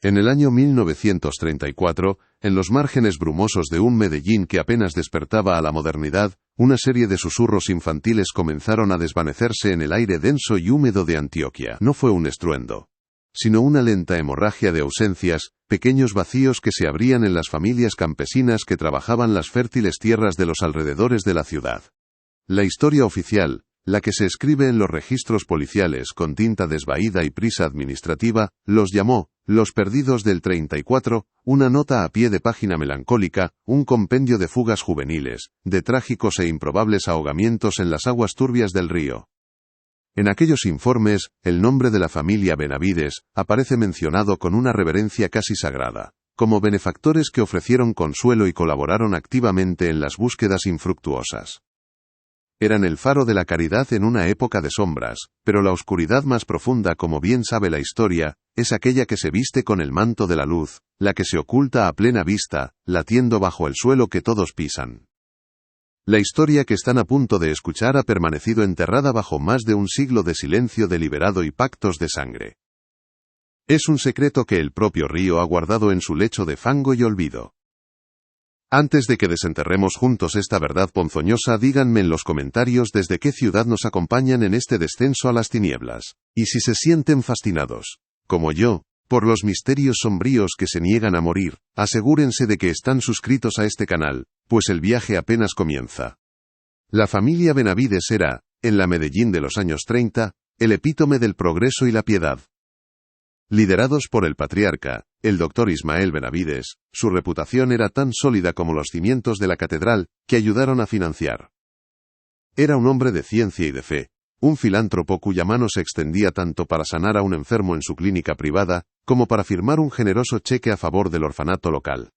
En el año 1934, en los márgenes brumosos de un Medellín que apenas despertaba a la modernidad, una serie de susurros infantiles comenzaron a desvanecerse en el aire denso y húmedo de Antioquia. No fue un estruendo, sino una lenta hemorragia de ausencias, pequeños vacíos que se abrían en las familias campesinas que trabajaban las fértiles tierras de los alrededores de la ciudad. La historia oficial, la que se escribe en los registros policiales con tinta desvaída y prisa administrativa, los llamó Los Perdidos del 34, una nota a pie de página melancólica, un compendio de fugas juveniles, de trágicos e improbables ahogamientos en las aguas turbias del río. En aquellos informes, el nombre de la familia Benavides aparece mencionado con una reverencia casi sagrada, como benefactores que ofrecieron consuelo y colaboraron activamente en las búsquedas infructuosas. Eran el faro de la caridad en una época de sombras, pero la oscuridad más profunda, como bien sabe la historia, es aquella que se viste con el manto de la luz, la que se oculta a plena vista, latiendo bajo el suelo que todos pisan. La historia que están a punto de escuchar ha permanecido enterrada bajo más de un siglo de silencio deliberado y pactos de sangre. Es un secreto que el propio río ha guardado en su lecho de fango y olvido. Antes de que desenterremos juntos esta verdad ponzoñosa, díganme en los comentarios desde qué ciudad nos acompañan en este descenso a las tinieblas, y si se sienten fascinados, como yo, por los misterios sombríos que se niegan a morir, asegúrense de que están suscritos a este canal, pues el viaje apenas comienza. La familia Benavides era, en la Medellín de los años 30, el epítome del progreso y la piedad. Liderados por el patriarca, el doctor Ismael Benavides, su reputación era tan sólida como los cimientos de la catedral, que ayudaron a financiar. Era un hombre de ciencia y de fe, un filántropo cuya mano se extendía tanto para sanar a un enfermo en su clínica privada, como para firmar un generoso cheque a favor del orfanato local.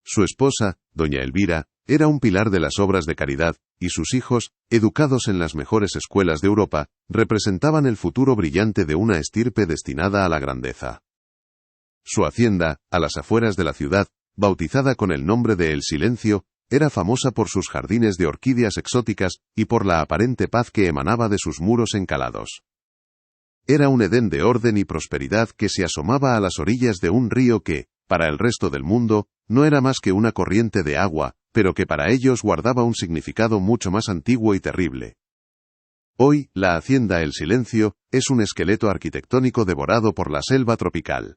Su esposa, doña Elvira, era un pilar de las obras de caridad, y sus hijos, educados en las mejores escuelas de Europa, representaban el futuro brillante de una estirpe destinada a la grandeza. Su hacienda, a las afueras de la ciudad, bautizada con el nombre de El Silencio, era famosa por sus jardines de orquídeas exóticas y por la aparente paz que emanaba de sus muros encalados. Era un Edén de orden y prosperidad que se asomaba a las orillas de un río que, para el resto del mundo, no era más que una corriente de agua, pero que para ellos guardaba un significado mucho más antiguo y terrible. Hoy, la hacienda El Silencio es un esqueleto arquitectónico devorado por la selva tropical.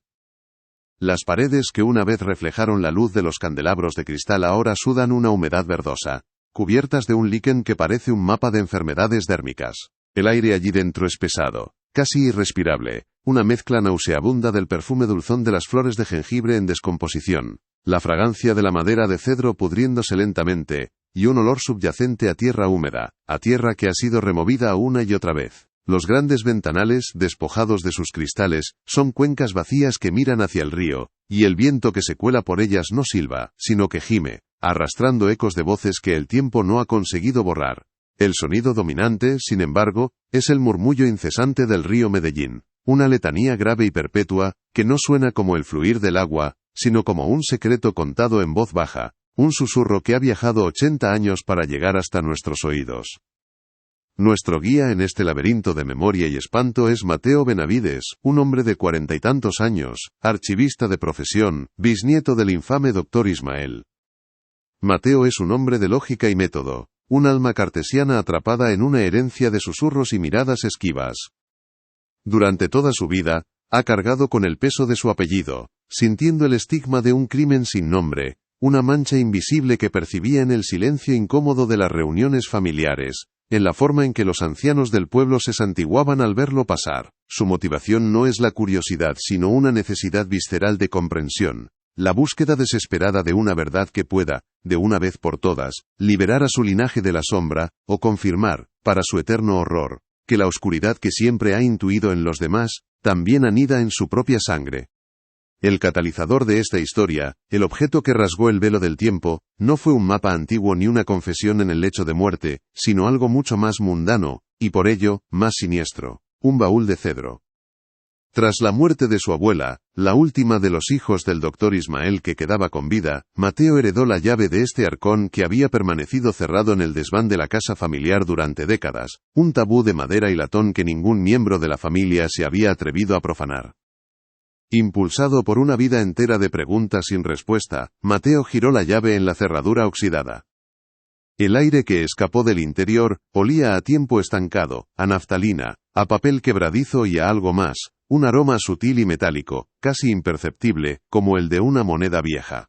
Las paredes que una vez reflejaron la luz de los candelabros de cristal ahora sudan una humedad verdosa, cubiertas de un líquen que parece un mapa de enfermedades dérmicas. El aire allí dentro es pesado, casi irrespirable, una mezcla nauseabunda del perfume dulzón de las flores de jengibre en descomposición, la fragancia de la madera de cedro pudriéndose lentamente, y un olor subyacente a tierra húmeda, a tierra que ha sido removida una y otra vez. Los grandes ventanales, despojados de sus cristales, son cuencas vacías que miran hacia el río, y el viento que se cuela por ellas no silba, sino que gime, arrastrando ecos de voces que el tiempo no ha conseguido borrar. El sonido dominante, sin embargo, es el murmullo incesante del río Medellín, una letanía grave y perpetua, que no suena como el fluir del agua, sino como un secreto contado en voz baja, un susurro que ha viajado 80 años para llegar hasta nuestros oídos. Nuestro guía en este laberinto de memoria y espanto es Mateo Benavides, un hombre de 40 y tantos años, archivista de profesión, bisnieto del infame doctor Ismael. Mateo es un hombre de lógica y método, un alma cartesiana atrapada en una herencia de susurros y miradas esquivas. Durante toda su vida, ha cargado con el peso de su apellido, sintiendo el estigma de un crimen sin nombre, una mancha invisible que percibía en el silencio incómodo de las reuniones familiares, en la forma en que los ancianos del pueblo se santiguaban al verlo pasar. Su motivación no es la curiosidad sino una necesidad visceral de comprensión, la búsqueda desesperada de una verdad que pueda, de una vez por todas, liberar a su linaje de la sombra, o confirmar, para su eterno horror, que la oscuridad que siempre ha intuido en los demás, también anida en su propia sangre. El catalizador de esta historia, el objeto que rasgó el velo del tiempo, no fue un mapa antiguo ni una confesión en el lecho de muerte, sino algo mucho más mundano, y por ello, más siniestro, un baúl de cedro. Tras la muerte de su abuela, la última de los hijos del doctor Ismael que quedaba con vida, Mateo heredó la llave de este arcón que había permanecido cerrado en el desván de la casa familiar durante décadas, un tabú de madera y latón que ningún miembro de la familia se había atrevido a profanar. Impulsado por una vida entera de preguntas sin respuesta, Mateo giró la llave en la cerradura oxidada. El aire que escapó del interior olía a tiempo estancado, a naftalina, a papel quebradizo y a algo más, un aroma sutil y metálico, casi imperceptible, como el de una moneda vieja.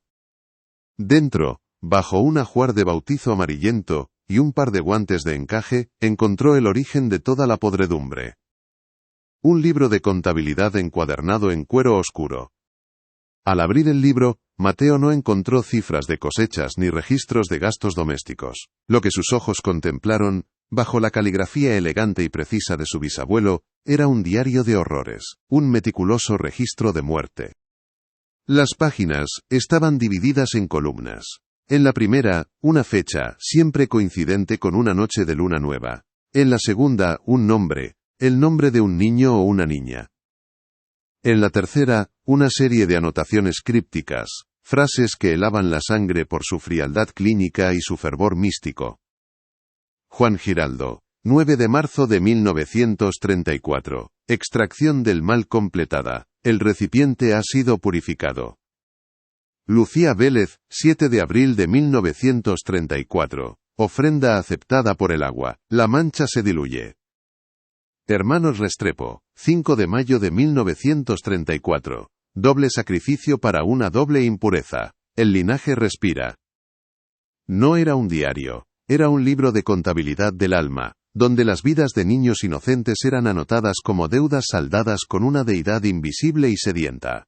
Dentro, bajo un ajuar de bautizo amarillento y un par de guantes de encaje, encontró el origen de toda la podredumbre. Un libro de contabilidad encuadernado en cuero oscuro. Al abrir el libro, Mateo no encontró cifras de cosechas ni registros de gastos domésticos. Lo que sus ojos contemplaron, bajo la caligrafía elegante y precisa de su bisabuelo, era un diario de horrores, un meticuloso registro de muerte. Las páginas estaban divididas en columnas. En la primera, una fecha, siempre coincidente con una noche de luna nueva. En la segunda, un nombre, el nombre de un niño o una niña. En la tercera, una serie de anotaciones crípticas, frases que helaban la sangre por su frialdad clínica y su fervor místico. Juan Giraldo, 9 de marzo de 1934. Extracción del mal completada. El recipiente ha sido purificado. Lucía Vélez, 7 de abril de 1934. Ofrenda aceptada por el agua. La mancha se diluye. Hermanos Restrepo, 5 de mayo de 1934. Doble sacrificio para una doble impureza. El linaje respira. No era un diario, era un libro de contabilidad del alma, donde las vidas de niños inocentes eran anotadas como deudas saldadas con una deidad invisible y sedienta.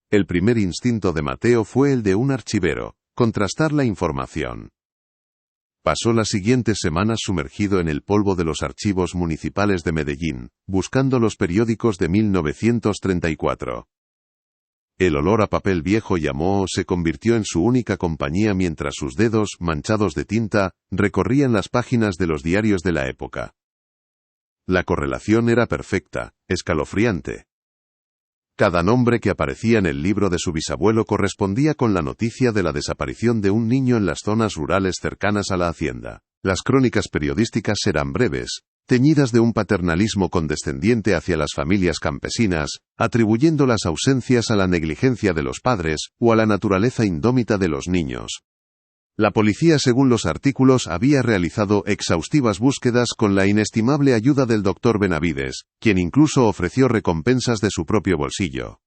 El primer instinto de Mateo fue el de un archivero, contrastar la información. Pasó las siguientes semanas sumergido en el polvo de los archivos municipales de Medellín, buscando los periódicos de 1934. El olor a papel viejo y a moho se convirtió en su única compañía mientras sus dedos, manchados de tinta, recorrían las páginas de los diarios de la época. La correlación era perfecta, escalofriante. Cada nombre que aparecía en el libro de su bisabuelo correspondía con la noticia de la desaparición de un niño en las zonas rurales cercanas a la hacienda. Las crónicas periodísticas eran breves, teñidas de un paternalismo condescendiente hacia las familias campesinas, atribuyendo las ausencias a la negligencia de los padres o a la naturaleza indómita de los niños. La policía, según los artículos, había realizado exhaustivas búsquedas con la inestimable ayuda del doctor Benavides, quien incluso ofreció recompensas de su propio bolsillo.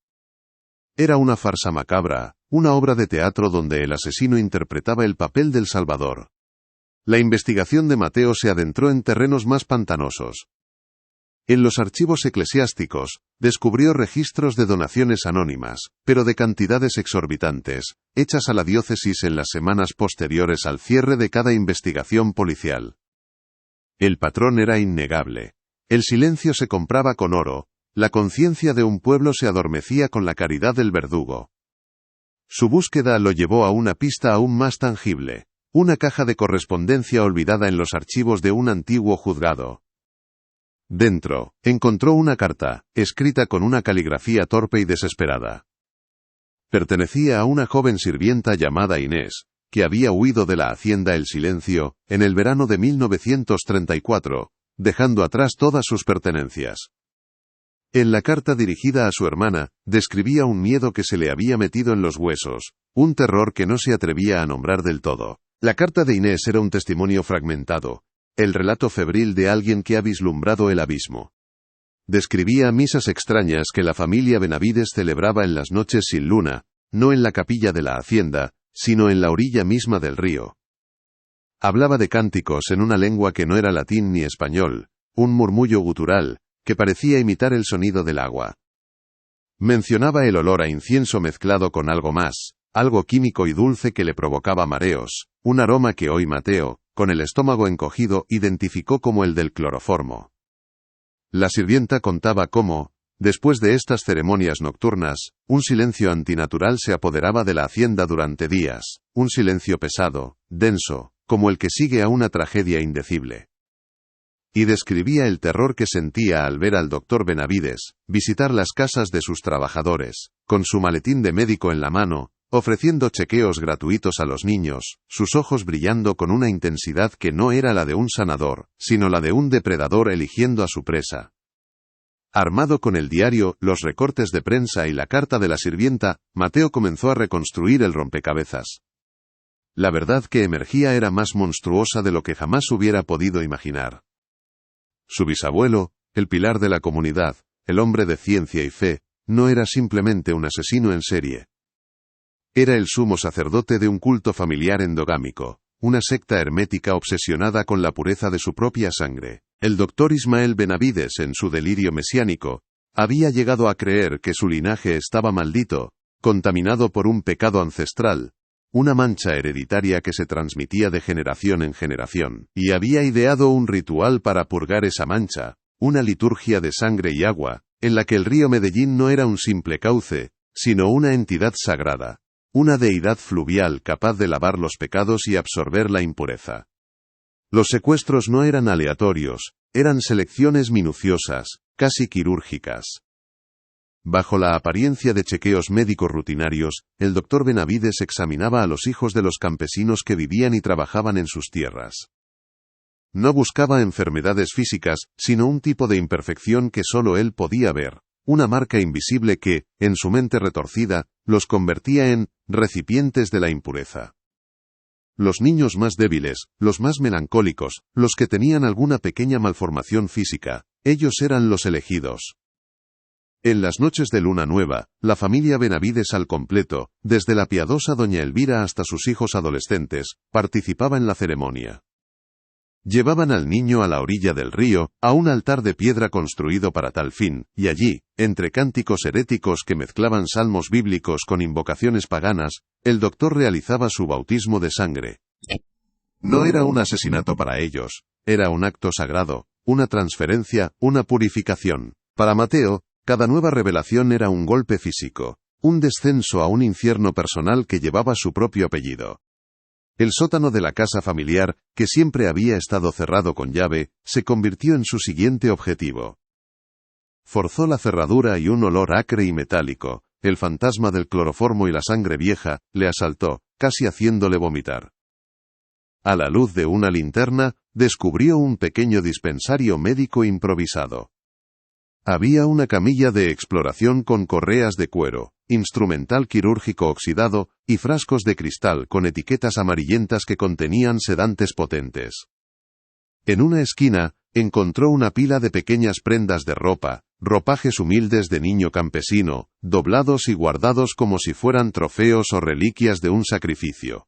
Era una farsa macabra, una obra de teatro donde el asesino interpretaba el papel del salvador. La investigación de Mateo se adentró en terrenos más pantanosos. En los archivos eclesiásticos, descubrió registros de donaciones anónimas, pero de cantidades exorbitantes, hechas a la diócesis en las semanas posteriores al cierre de cada investigación policial. El patrón era innegable. El silencio se compraba con oro, la conciencia de un pueblo se adormecía con la caridad del verdugo. Su búsqueda lo llevó a una pista aún más tangible, una caja de correspondencia olvidada en los archivos de un antiguo juzgado. Dentro, encontró una carta, escrita con una caligrafía torpe y desesperada. Pertenecía a una joven sirvienta llamada Inés, que había huido de la hacienda El Silencio, en el verano de 1934, dejando atrás todas sus pertenencias. En la carta dirigida a su hermana, describía un miedo que se le había metido en los huesos, un terror que no se atrevía a nombrar del todo. La carta de Inés era un testimonio fragmentado, el relato febril de alguien que ha vislumbrado el abismo. Describía misas extrañas que la familia Benavides celebraba en las noches sin luna, no en la capilla de la hacienda, sino en la orilla misma del río. Hablaba de cánticos en una lengua que no era latín ni español, un murmullo gutural, que parecía imitar el sonido del agua. Mencionaba el olor a incienso mezclado con algo más, algo químico y dulce que le provocaba mareos, un aroma que hoy Mateo, con el estómago encogido, identificó como el del cloroformo. La sirvienta contaba cómo, después de estas ceremonias nocturnas, un silencio antinatural se apoderaba de la hacienda durante días, un silencio pesado, denso, como el que sigue a una tragedia indecible. Y describía el terror que sentía al ver al doctor Benavides visitar las casas de sus trabajadores, con su maletín de médico en la mano, ofreciendo chequeos gratuitos a los niños, sus ojos brillando con una intensidad que no era la de un sanador, sino la de un depredador eligiendo a su presa. Armado con el diario, los recortes de prensa y la carta de la sirvienta, Mateo comenzó a reconstruir el rompecabezas. La verdad que emergía era más monstruosa de lo que jamás hubiera podido imaginar. Su bisabuelo, el pilar de la comunidad, el hombre de ciencia y fe, no era simplemente un asesino en serie. Era el sumo sacerdote de un culto familiar endogámico, una secta hermética obsesionada con la pureza de su propia sangre. El doctor Ismael Benavides, en su delirio mesiánico, había llegado a creer que su linaje estaba maldito, contaminado por un pecado ancestral, una mancha hereditaria que se transmitía de generación en generación, y había ideado un ritual para purgar esa mancha, una liturgia de sangre y agua, en la que el río Medellín no era un simple cauce, sino una entidad sagrada, una deidad fluvial capaz de lavar los pecados y absorber la impureza. Los secuestros no eran aleatorios, eran selecciones minuciosas, casi quirúrgicas. Bajo la apariencia de chequeos médicos rutinarios, el doctor Benavides examinaba a los hijos de los campesinos que vivían y trabajaban en sus tierras. No buscaba enfermedades físicas, sino un tipo de imperfección que solo él podía ver, una marca invisible que, en su mente retorcida, los convertía en recipientes de la impureza. Los niños más débiles, los más melancólicos, los que tenían alguna pequeña malformación física, ellos eran los elegidos. En las noches de luna nueva, la familia Benavides al completo, desde la piadosa doña Elvira hasta sus hijos adolescentes, participaba en la ceremonia. Llevaban al niño a la orilla del río, a un altar de piedra construido para tal fin, y allí, entre cánticos heréticos que mezclaban salmos bíblicos con invocaciones paganas, el doctor realizaba su bautismo de sangre. No era un asesinato para ellos, era un acto sagrado, una transferencia, una purificación. Para Mateo, cada nueva revelación era un golpe físico, un descenso a un infierno personal que llevaba su propio apellido. El sótano de la casa familiar, que siempre había estado cerrado con llave, se convirtió en su siguiente objetivo. Forzó la cerradura y un olor acre y metálico, el fantasma del cloroformo y la sangre vieja, le asaltó, casi haciéndole vomitar. A la luz de una linterna, descubrió un pequeño dispensario médico improvisado. Había una camilla de exploración con correas de cuero, instrumental quirúrgico oxidado, y frascos de cristal con etiquetas amarillentas que contenían sedantes potentes. En una esquina, encontró una pila de pequeñas prendas de ropa, ropajes humildes de niño campesino, doblados y guardados como si fueran trofeos o reliquias de un sacrificio.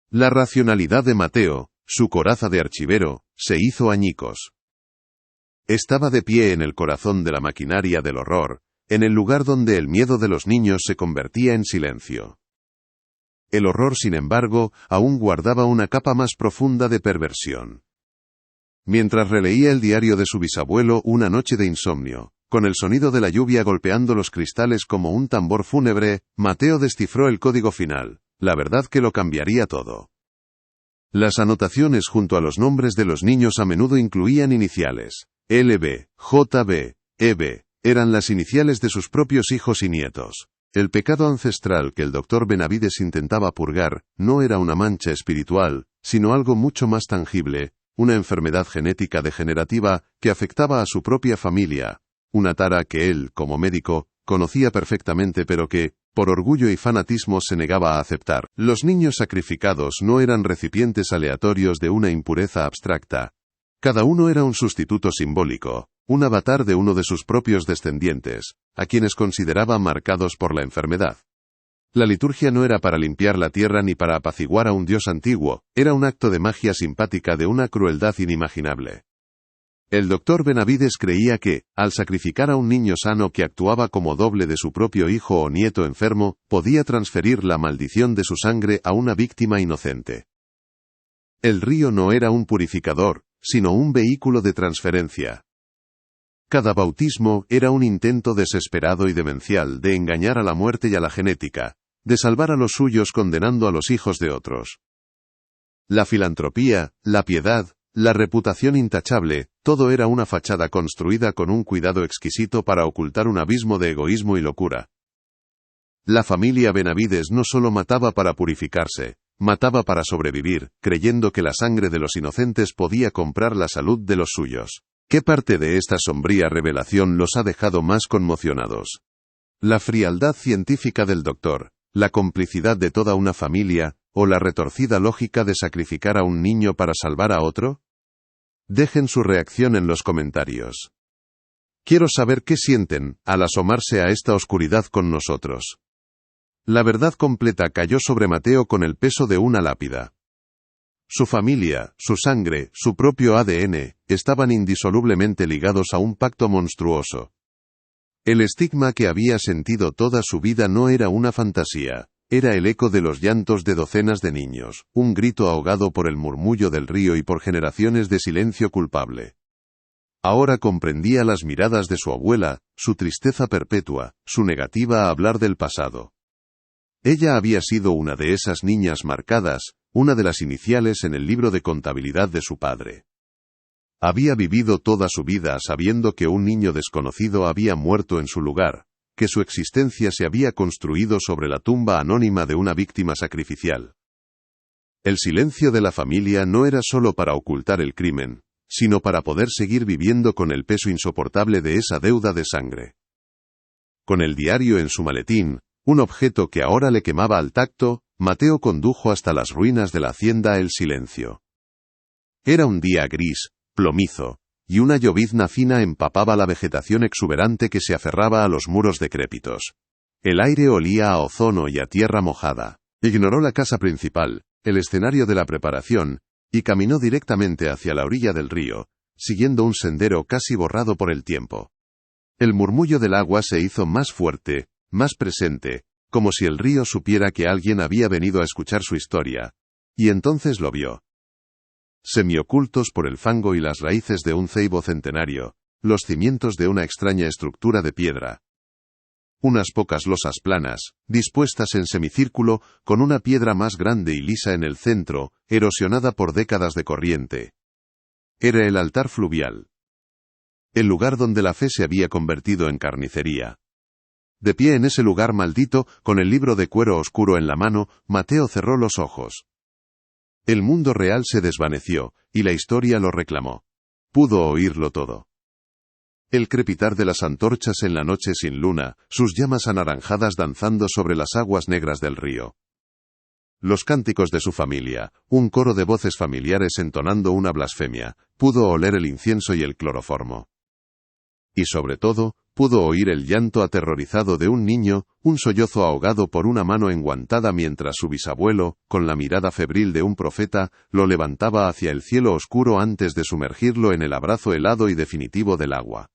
La racionalidad de Mateo, su coraza de archivero, se hizo añicos. Estaba de pie en el corazón de la maquinaria del horror, en el lugar donde el miedo de los niños se convertía en silencio. El horror, sin embargo, aún guardaba una capa más profunda de perversión. Mientras releía el diario de su bisabuelo una noche de insomnio, con el sonido de la lluvia golpeando los cristales como un tambor fúnebre, Mateo descifró el código final, la verdad que lo cambiaría todo. Las anotaciones junto a los nombres de los niños a menudo incluían iniciales. LB, JB, EB, eran las iniciales de sus propios hijos y nietos. El pecado ancestral que el doctor Benavides intentaba purgar, no era una mancha espiritual, sino algo mucho más tangible, una enfermedad genética degenerativa que afectaba a su propia familia, una tara que él, como médico, conocía perfectamente pero que, por orgullo y fanatismo se negaba a aceptar. Los niños sacrificados no eran recipientes aleatorios de una impureza abstracta. Cada uno era un sustituto simbólico, un avatar de uno de sus propios descendientes, a quienes consideraba marcados por la enfermedad. La liturgia no era para limpiar la tierra ni para apaciguar a un dios antiguo, era un acto de magia simpática de una crueldad inimaginable. El doctor Benavides creía que, al sacrificar a un niño sano que actuaba como doble de su propio hijo o nieto enfermo, podía transferir la maldición de su sangre a una víctima inocente. El río no era un purificador, sino un vehículo de transferencia. Cada bautismo era un intento desesperado y demencial de engañar a la muerte y a la genética, de salvar a los suyos condenando a los hijos de otros. La filantropía, la piedad, la reputación intachable, todo era una fachada construida con un cuidado exquisito para ocultar un abismo de egoísmo y locura. La familia Benavides no solo mataba para purificarse, mataba para sobrevivir, creyendo que la sangre de los inocentes podía comprar la salud de los suyos. ¿Qué parte de esta sombría revelación los ha dejado más conmocionados? ¿La frialdad científica del doctor, la complicidad de toda una familia, o la retorcida lógica de sacrificar a un niño para salvar a otro? Dejen su reacción en los comentarios. Quiero saber qué sienten al asomarse a esta oscuridad con nosotros. La verdad completa cayó sobre Mateo con el peso de una lápida. Su familia, su sangre, su propio ADN, estaban indisolublemente ligados a un pacto monstruoso. El estigma que había sentido toda su vida no era una fantasía, era el eco de los llantos de docenas de niños, un grito ahogado por el murmullo del río y por generaciones de silencio culpable. Ahora comprendía las miradas de su abuela, su tristeza perpetua, su negativa a hablar del pasado. Ella había sido una de esas niñas marcadas, una de las iniciales en el libro de contabilidad de su padre. Había vivido toda su vida sabiendo que un niño desconocido había muerto en su lugar, que su existencia se había construido sobre la tumba anónima de una víctima sacrificial. El silencio de la familia no era solo para ocultar el crimen, sino para poder seguir viviendo con el peso insoportable de esa deuda de sangre. Con el diario en su maletín, un objeto que ahora le quemaba al tacto, Mateo condujo hasta las ruinas de la hacienda El Silencio. Era un día gris, plomizo, y una llovizna fina empapaba la vegetación exuberante que se aferraba a los muros decrépitos. El aire olía a ozono y a tierra mojada. Ignoró la casa principal, el escenario de la preparación, y caminó directamente hacia la orilla del río, siguiendo un sendero casi borrado por el tiempo. El murmullo del agua se hizo más fuerte, más presente, como si el río supiera que alguien había venido a escuchar su historia, y entonces lo vio. Semiocultos por el fango y las raíces de un ceibo centenario, los cimientos de una extraña estructura de piedra. Unas pocas losas planas, dispuestas en semicírculo, con una piedra más grande y lisa en el centro, erosionada por décadas de corriente. Era el altar fluvial. El lugar donde la fe se había convertido en carnicería. De pie en ese lugar maldito, con el libro de cuero oscuro en la mano, Mateo cerró los ojos. El mundo real se desvaneció, y la historia lo reclamó. Pudo oírlo todo. El crepitar de las antorchas en la noche sin luna, sus llamas anaranjadas danzando sobre las aguas negras del río. Los cánticos de su familia, un coro de voces familiares entonando una blasfemia, pudo oler el incienso y el cloroformo. Y sobre todo, pudo oír el llanto aterrorizado de un niño, un sollozo ahogado por una mano enguantada mientras su bisabuelo, con la mirada febril de un profeta, lo levantaba hacia el cielo oscuro antes de sumergirlo en el abrazo helado y definitivo del agua.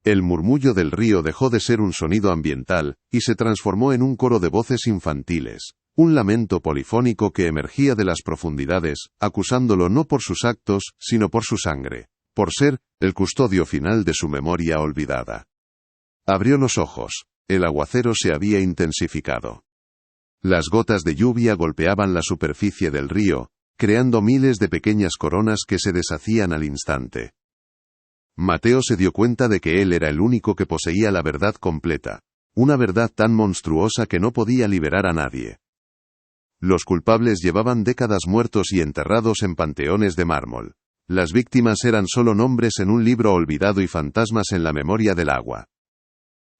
El murmullo del río dejó de ser un sonido ambiental, y se transformó en un coro de voces infantiles, un lamento polifónico que emergía de las profundidades, acusándolo no por sus actos, sino por su sangre, por ser el custodio final de su memoria olvidada. Abrió los ojos. El aguacero se había intensificado. Las gotas de lluvia golpeaban la superficie del río, creando miles de pequeñas coronas que se deshacían al instante. Mateo se dio cuenta de que él era el único que poseía la verdad completa, una verdad tan monstruosa que no podía liberar a nadie. Los culpables llevaban décadas muertos y enterrados en panteones de mármol. Las víctimas eran solo nombres en un libro olvidado y fantasmas en la memoria del agua.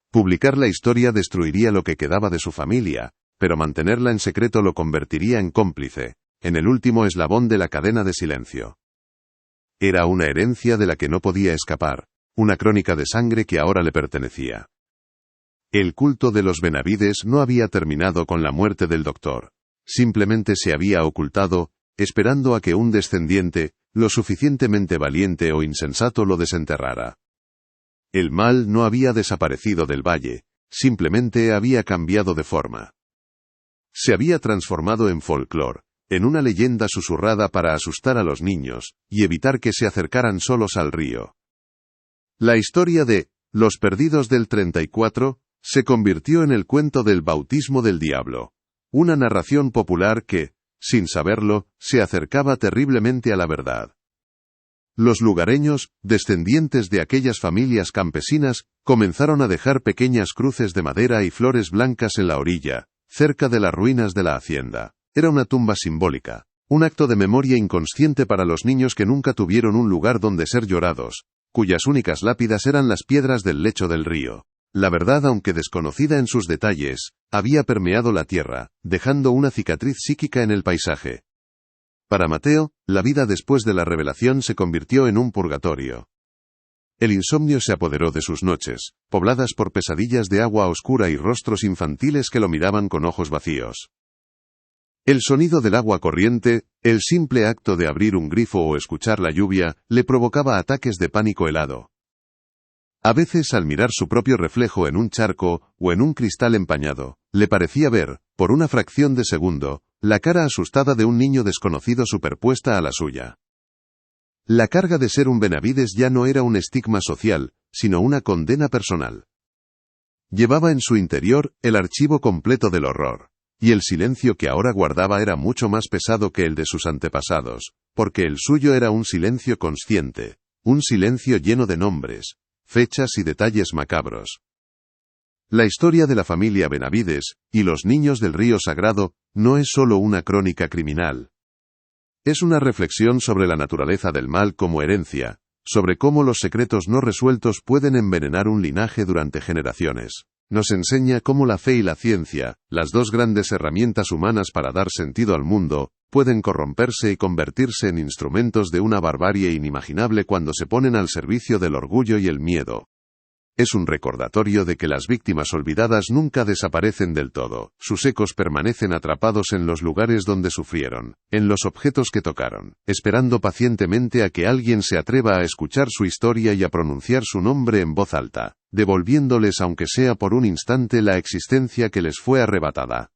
Publicar la historia destruiría lo que quedaba de su familia, pero mantenerla en secreto lo convertiría en cómplice, en el último eslabón de la cadena de silencio. Era una herencia de la que no podía escapar, una crónica de sangre que ahora le pertenecía. El culto de los Benavides no había terminado con la muerte del doctor. Simplemente se había ocultado, esperando a que un descendiente, lo suficientemente valiente o insensato, lo desenterrara. El mal no había desaparecido del valle, simplemente había cambiado de forma. Se había transformado en folclore, en una leyenda susurrada para asustar a los niños, y evitar que se acercaran solos al río. La historia de Los Perdidos del 34 se convirtió en el cuento del bautismo del diablo, una narración popular que, sin saberlo, se acercaba terriblemente a la verdad. Los lugareños, descendientes de aquellas familias campesinas, comenzaron a dejar pequeñas cruces de madera y flores blancas en la orilla, cerca de las ruinas de la hacienda. Era una tumba simbólica, Un acto de memoria inconsciente para los niños que nunca tuvieron un lugar donde ser llorados, cuyas únicas lápidas eran las piedras del lecho del río. La verdad, aunque desconocida en sus detalles, había permeado la tierra, dejando una cicatriz psíquica en el paisaje. Para Mateo, la vida después de la revelación se convirtió en un purgatorio. El insomnio se apoderó de sus noches, pobladas por pesadillas de agua oscura y rostros infantiles que lo miraban con ojos vacíos. El sonido del agua corriente, el simple acto de abrir un grifo o escuchar la lluvia, le provocaba ataques de pánico helado. A veces, al mirar su propio reflejo en un charco o en un cristal empañado, le parecía ver, por una fracción de segundo, la cara asustada de un niño desconocido superpuesta a la suya. La carga de ser un Benavides ya no era un estigma social, sino una condena personal. Llevaba en su interior el archivo completo del horror, y el silencio que ahora guardaba era mucho más pesado que el de sus antepasados, porque el suyo era un silencio consciente, un silencio lleno de nombres, fechas y detalles macabros. La historia de la familia Benavides, y los niños del río sagrado, no es solo una crónica criminal. Es una reflexión sobre la naturaleza del mal como herencia, sobre cómo los secretos no resueltos pueden envenenar un linaje durante generaciones. Nos enseña cómo la fe y la ciencia, las dos grandes herramientas humanas para dar sentido al mundo, pueden corromperse y convertirse en instrumentos de una barbarie inimaginable cuando se ponen al servicio del orgullo y el miedo. Es un recordatorio de que las víctimas olvidadas nunca desaparecen del todo, sus ecos permanecen atrapados en los lugares donde sufrieron, en los objetos que tocaron, esperando pacientemente a que alguien se atreva a escuchar su historia y a pronunciar su nombre en voz alta, devolviéndoles aunque sea por un instante la existencia que les fue arrebatada.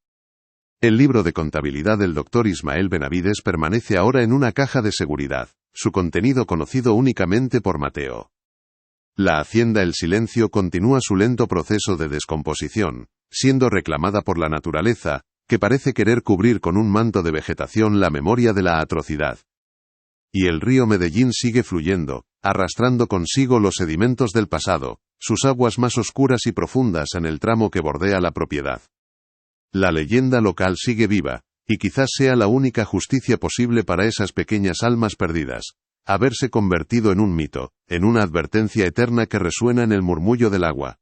El libro de contabilidad del Dr. Ismael Benavides permanece ahora en una caja de seguridad, su contenido conocido únicamente por Mateo. La hacienda El Silencio continúa su lento proceso de descomposición, siendo reclamada por la naturaleza, que parece querer cubrir con un manto de vegetación la memoria de la atrocidad. Y el río Medellín sigue fluyendo, arrastrando consigo los sedimentos del pasado, sus aguas más oscuras y profundas en el tramo que bordea la propiedad. La leyenda local sigue viva, y quizás sea la única justicia posible para esas pequeñas almas perdidas. Haberse convertido en un mito, en una advertencia eterna que resuena en el murmullo del agua.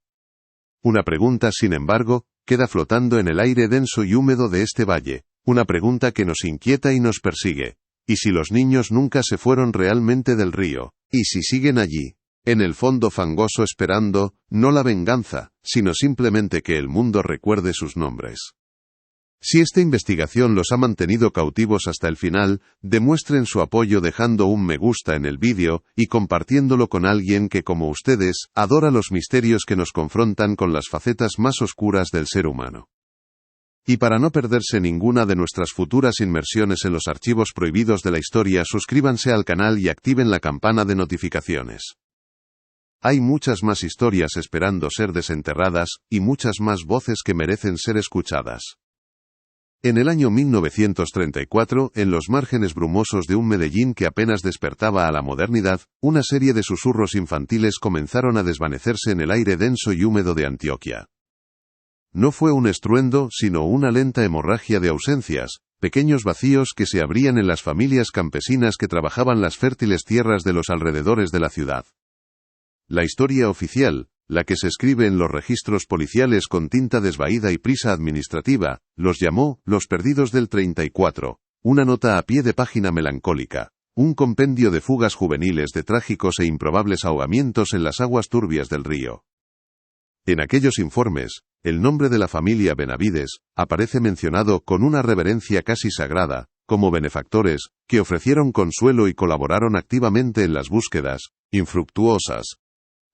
Una pregunta, sin embargo, queda flotando en el aire denso y húmedo de este valle, una pregunta que nos inquieta y nos persigue. ¿Y si los niños nunca se fueron realmente del río? ¿Y si siguen allí, en el fondo fangoso esperando, no la venganza, sino simplemente que el mundo recuerde sus nombres? Si esta investigación los ha mantenido cautivos hasta el final, demuestren su apoyo dejando un me gusta en el vídeo y compartiéndolo con alguien que, como ustedes, adora los misterios que nos confrontan con las facetas más oscuras del ser humano. Y para no perderse ninguna de nuestras futuras inmersiones en los archivos prohibidos de la historia, suscríbanse al canal y activen la campana de notificaciones. Hay muchas más historias esperando ser desenterradas, y muchas más voces que merecen ser escuchadas. En el año 1934, en los márgenes brumosos de un Medellín que apenas despertaba a la modernidad, una serie de susurros infantiles comenzaron a desvanecerse en el aire denso y húmedo de Antioquia. No fue un estruendo, sino una lenta hemorragia de ausencias, pequeños vacíos que se abrían en las familias campesinas que trabajaban las fértiles tierras de los alrededores de la ciudad. La historia oficial, la que se escribe en los registros policiales con tinta desvaída y prisa administrativa, los llamó Los Perdidos del 34, una nota a pie de página melancólica, un compendio de fugas juveniles de trágicos e improbables ahogamientos en las aguas turbias del río. En aquellos informes, el nombre de la familia Benavides aparece mencionado con una reverencia casi sagrada, como benefactores, que ofrecieron consuelo y colaboraron activamente en las búsquedas, infructuosas.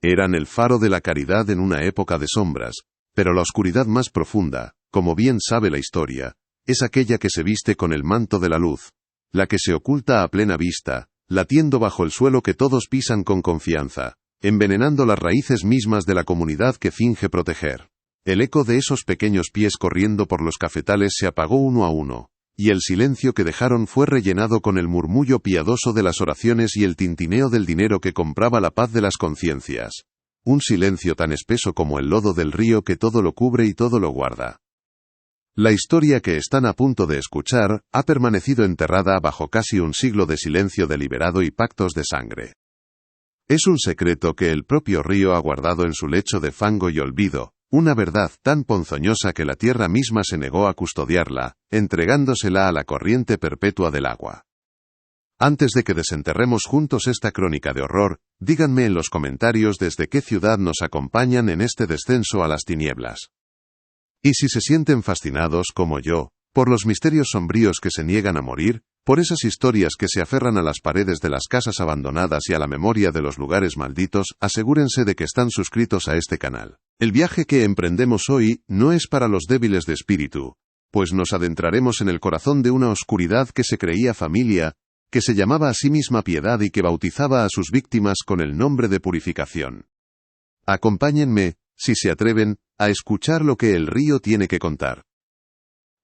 Eran el faro de la caridad en una época de sombras, pero la oscuridad más profunda, como bien sabe la historia, es aquella que se viste con el manto de la luz, la que se oculta a plena vista, latiendo bajo el suelo que todos pisan con confianza, envenenando las raíces mismas de la comunidad que finge proteger. El eco de esos pequeños pies corriendo por los cafetales se apagó uno a uno, y el silencio que dejaron fue rellenado con el murmullo piadoso de las oraciones y el tintineo del dinero que compraba la paz de las conciencias. Un silencio tan espeso como el lodo del río que todo lo cubre y todo lo guarda. La historia que están a punto de escuchar ha permanecido enterrada bajo casi un siglo de silencio deliberado y pactos de sangre. Es un secreto que el propio río ha guardado en su lecho de fango y olvido, una verdad tan ponzoñosa que la tierra misma se negó a custodiarla, entregándosela a la corriente perpetua del agua. Antes de que desenterremos juntos esta crónica de horror, díganme en los comentarios desde qué ciudad nos acompañan en este descenso a las tinieblas. Y si se sienten fascinados, como yo, por los misterios sombríos que se niegan a morir, por esas historias que se aferran a las paredes de las casas abandonadas y a la memoria de los lugares malditos, asegúrense de que están suscritos a este canal. El viaje que emprendemos hoy no es para los débiles de espíritu, pues nos adentraremos en el corazón de una oscuridad que se creía familia, que se llamaba a sí misma piedad y que bautizaba a sus víctimas con el nombre de purificación. Acompáñenme, si se atreven, a escuchar lo que el río tiene que contar.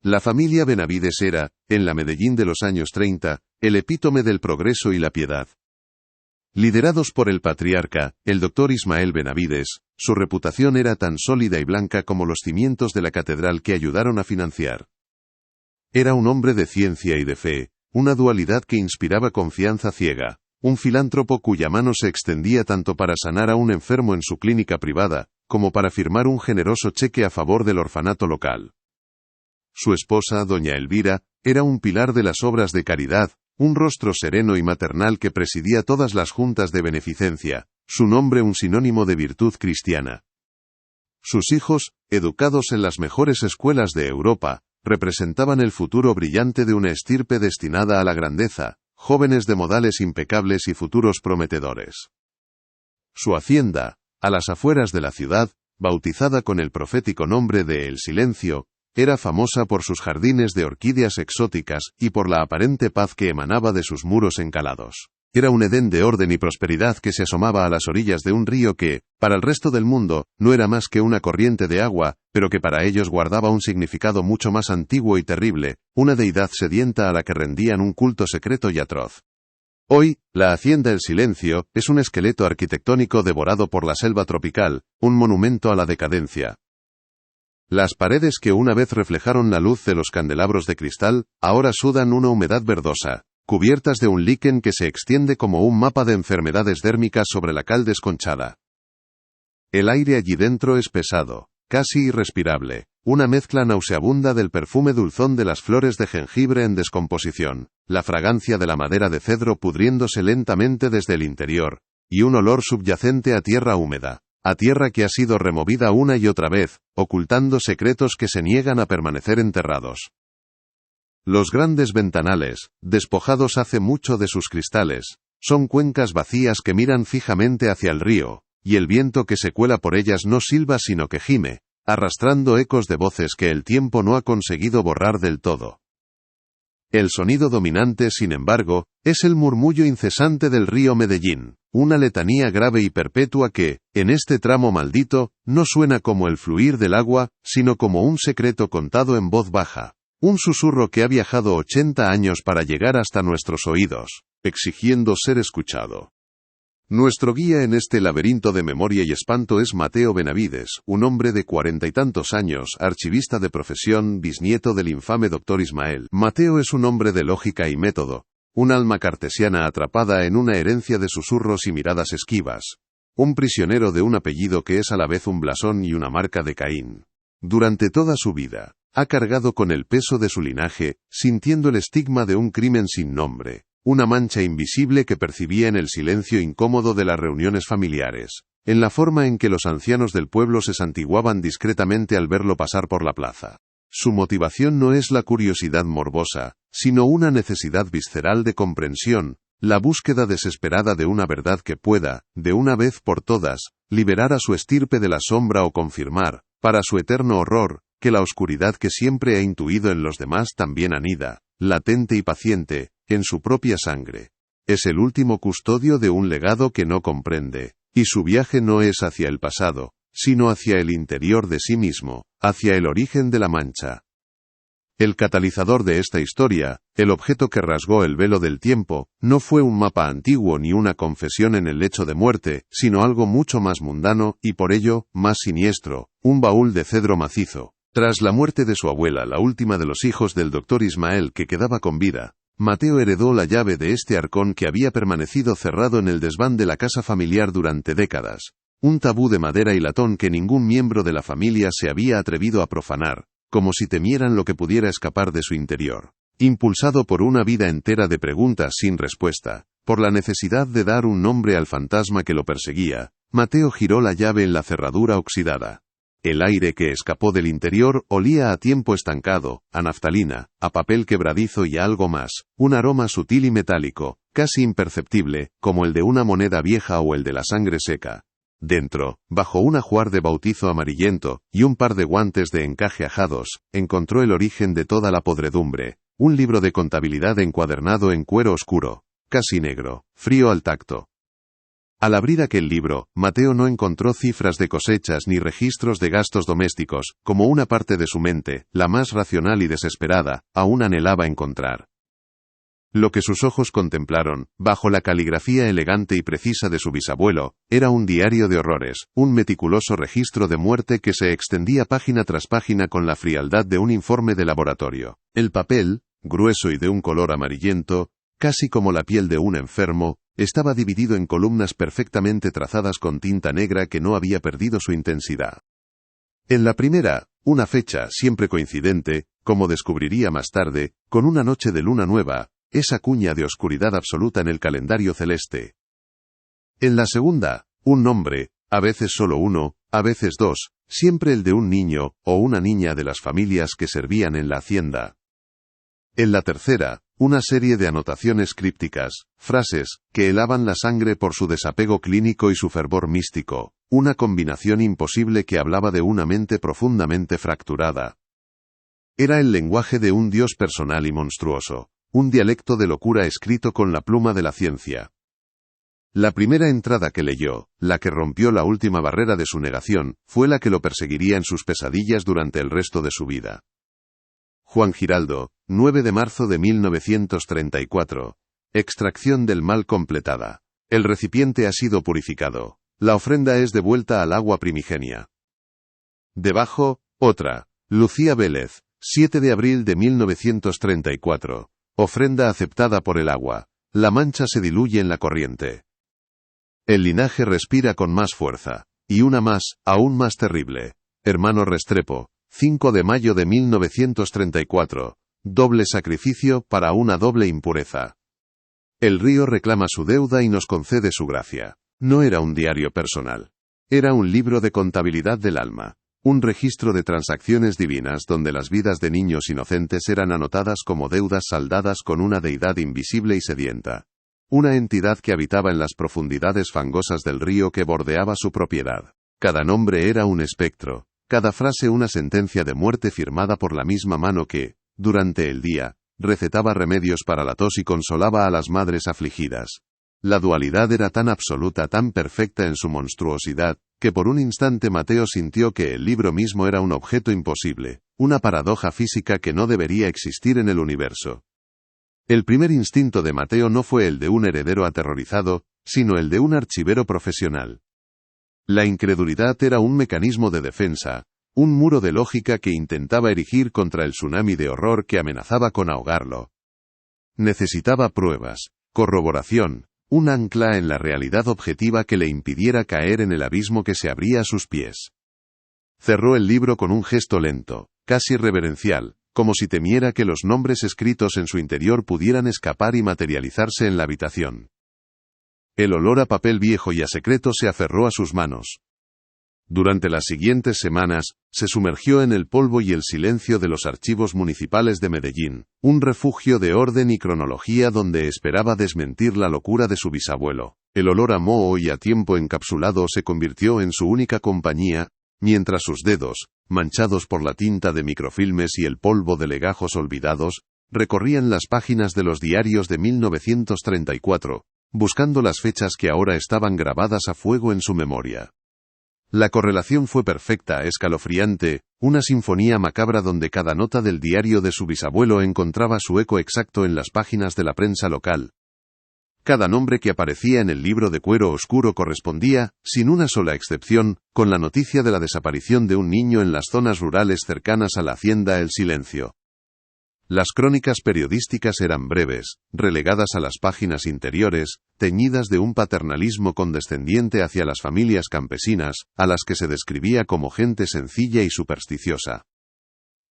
La familia Benavides era, en la Medellín de los años 30, el epítome del progreso y la piedad. Liderados por el patriarca, el doctor Ismael Benavides, su reputación era tan sólida y blanca como los cimientos de la catedral que ayudaron a financiar. Era un hombre de ciencia y de fe, una dualidad que inspiraba confianza ciega, un filántropo cuya mano se extendía tanto para sanar a un enfermo en su clínica privada, como para firmar un generoso cheque a favor del orfanato local. Su esposa, doña Elvira, era un pilar de las obras de caridad, un rostro sereno y maternal que presidía todas las juntas de beneficencia, su nombre un sinónimo de virtud cristiana. Sus hijos, educados en las mejores escuelas de Europa, representaban el futuro brillante de una estirpe destinada a la grandeza, jóvenes de modales impecables y futuros prometedores. Su hacienda, a las afueras de la ciudad, bautizada con el profético nombre de El Silencio, era famosa por sus jardines de orquídeas exóticas y por la aparente paz que emanaba de sus muros encalados. Era un Edén de orden y prosperidad que se asomaba a las orillas de un río que, para el resto del mundo, no era más que una corriente de agua, pero que para ellos guardaba un significado mucho más antiguo y terrible, una deidad sedienta a la que rendían un culto secreto y atroz. Hoy, la hacienda El Silencio es un esqueleto arquitectónico devorado por la selva tropical, un monumento a la decadencia. Las paredes que una vez reflejaron la luz de los candelabros de cristal, ahora sudan una humedad verdosa, cubiertas de un líquen que se extiende como un mapa de enfermedades dérmicas sobre la cal desconchada. El aire allí dentro es pesado, casi irrespirable, una mezcla nauseabunda del perfume dulzón de las flores de jengibre en descomposición, la fragancia de la madera de cedro pudriéndose lentamente desde el interior, y un olor subyacente a tierra húmeda, a tierra que ha sido removida una y otra vez, ocultando secretos que se niegan a permanecer enterrados. Los grandes ventanales, despojados hace mucho de sus cristales, son cuencas vacías que miran fijamente hacia el río, y el viento que se cuela por ellas no silba sino que gime, arrastrando ecos de voces que el tiempo no ha conseguido borrar del todo. El sonido dominante, sin embargo, es el murmullo incesante del río Medellín, una letanía grave y perpetua que, en este tramo maldito, no suena como el fluir del agua, sino como un secreto contado en voz baja, un susurro que ha viajado 80 años para llegar hasta nuestros oídos, exigiendo ser escuchado. Nuestro guía en este laberinto de memoria y espanto es Mateo Benavides, un hombre de 40 y tantos años, archivista de profesión, bisnieto del infame doctor Ismael. Mateo es un hombre de lógica y método, un alma cartesiana atrapada en una herencia de susurros y miradas esquivas, un prisionero de un apellido que es a la vez un blasón y una marca de Caín. Durante toda su vida, ha cargado con el peso de su linaje, sintiendo el estigma de un crimen sin nombre, una mancha invisible que percibía en el silencio incómodo de las reuniones familiares, en la forma en que los ancianos del pueblo se santiguaban discretamente al verlo pasar por la plaza. Su motivación no es la curiosidad morbosa, sino una necesidad visceral de comprensión, la búsqueda desesperada de una verdad que pueda, de una vez por todas, liberar a su estirpe de la sombra o confirmar, para su eterno horror, que la oscuridad que siempre ha intuido en los demás también anida, latente y paciente, en su propia sangre. Es el último custodio de un legado que no comprende, y su viaje no es hacia el pasado, sino hacia el interior de sí mismo, hacia el origen de la mancha. El catalizador de esta historia, el objeto que rasgó el velo del tiempo, no fue un mapa antiguo ni una confesión en el lecho de muerte, sino algo mucho más mundano, y por ello, más siniestro, un baúl de cedro macizo, Tras la muerte de su abuela, la última de los hijos del doctor Ismael que quedaba con vida, Mateo heredó la llave de este arcón que había permanecido cerrado en el desván de la casa familiar durante décadas, un tabú de madera y latón que ningún miembro de la familia se había atrevido a profanar, como si temieran lo que pudiera escapar de su interior. Impulsado por una vida entera de preguntas sin respuesta, por la necesidad de dar un nombre al fantasma que lo perseguía, Mateo giró la llave en la cerradura oxidada. El aire que escapó del interior olía a tiempo estancado, a naftalina, a papel quebradizo y a algo más, un aroma sutil y metálico, casi imperceptible, como el de una moneda vieja o el de la sangre seca. Dentro, bajo un ajuar de bautizo amarillento y un par de guantes de encaje ajados, encontró el origen de toda la podredumbre, un libro de contabilidad encuadernado en cuero oscuro, casi negro, frío al tacto. Al abrir aquel libro, Mateo no encontró cifras de cosechas ni registros de gastos domésticos, como una parte de su mente, la más racional y desesperada, aún anhelaba encontrar. Lo que sus ojos contemplaron, bajo la caligrafía elegante y precisa de su bisabuelo, era un diario de horrores, un meticuloso registro de muerte que se extendía página tras página con la frialdad de un informe de laboratorio. El papel, grueso y de un color amarillento, casi como la piel de un enfermo, estaba dividido en columnas perfectamente trazadas con tinta negra que no había perdido su intensidad. En la primera, una fecha siempre coincidente, como descubriría más tarde, con una noche de luna nueva, esa cuña de oscuridad absoluta en el calendario celeste. En la segunda, un nombre, a veces solo uno, a veces dos, siempre el de un niño o una niña de las familias que servían en la hacienda. En la tercera, una serie de anotaciones crípticas, frases, que helaban la sangre por su desapego clínico y su fervor místico, una combinación imposible que hablaba de una mente profundamente fracturada. Era el lenguaje de un dios personal y monstruoso, un dialecto de locura escrito con la pluma de la ciencia. La primera entrada que leyó, la que rompió la última barrera de su negación, fue la que lo perseguiría en sus pesadillas durante el resto de su vida. Juan Giraldo, 9 de marzo de 1934. Extracción del mal completada. El recipiente ha sido purificado. La ofrenda es devuelta al agua primigenia. Debajo, otra. Lucía Vélez, 7 de abril de 1934. Ofrenda aceptada por el agua. La mancha se diluye en la corriente. El linaje respira con más fuerza. Y una más, aún más terrible. Hermano Restrepo, 5 de mayo de 1934. Doble sacrificio para una doble impureza. El río reclama su deuda y nos concede su gracia. No era un diario personal. Era un libro de contabilidad del alma. Un registro de transacciones divinas donde las vidas de niños inocentes eran anotadas como deudas saldadas con una deidad invisible y sedienta. Una entidad que habitaba en las profundidades fangosas del río que bordeaba su propiedad. Cada nombre era un espectro, cada frase una sentencia de muerte firmada por la misma mano que, durante el día, recetaba remedios para la tos y consolaba a las madres afligidas. La dualidad era tan absoluta, tan perfecta en su monstruosidad, que por un instante Mateo sintió que el libro mismo era un objeto imposible, una paradoja física que no debería existir en el universo. El primer instinto de Mateo no fue el de un heredero aterrorizado, sino el de un archivero profesional. La incredulidad era un mecanismo de defensa, un muro de lógica que intentaba erigir contra el tsunami de horror que amenazaba con ahogarlo. Necesitaba pruebas, corroboración, un ancla en la realidad objetiva que le impidiera caer en el abismo que se abría a sus pies. Cerró el libro con un gesto lento, casi reverencial, como si temiera que los nombres escritos en su interior pudieran escapar y materializarse en la habitación. El olor a papel viejo y a secreto se aferró a sus manos. Durante las siguientes semanas, se sumergió en el polvo y el silencio de los archivos municipales de Medellín, un refugio de orden y cronología donde esperaba desmentir la locura de su bisabuelo. El olor a moho y a tiempo encapsulado se convirtió en su única compañía, mientras sus dedos, manchados por la tinta de microfilmes y el polvo de legajos olvidados, recorrían las páginas de los diarios de 1934, buscando las fechas que ahora estaban grabadas a fuego en su memoria. La correlación fue perfecta, escalofriante, una sinfonía macabra donde cada nota del diario de su bisabuelo encontraba su eco exacto en las páginas de la prensa local. Cada nombre que aparecía en el libro de cuero oscuro correspondía, sin una sola excepción, con la noticia de la desaparición de un niño en las zonas rurales cercanas a la hacienda El Silencio. Las crónicas periodísticas eran breves, relegadas a las páginas interiores, teñidas de un paternalismo condescendiente hacia las familias campesinas, a las que se describía como gente sencilla y supersticiosa.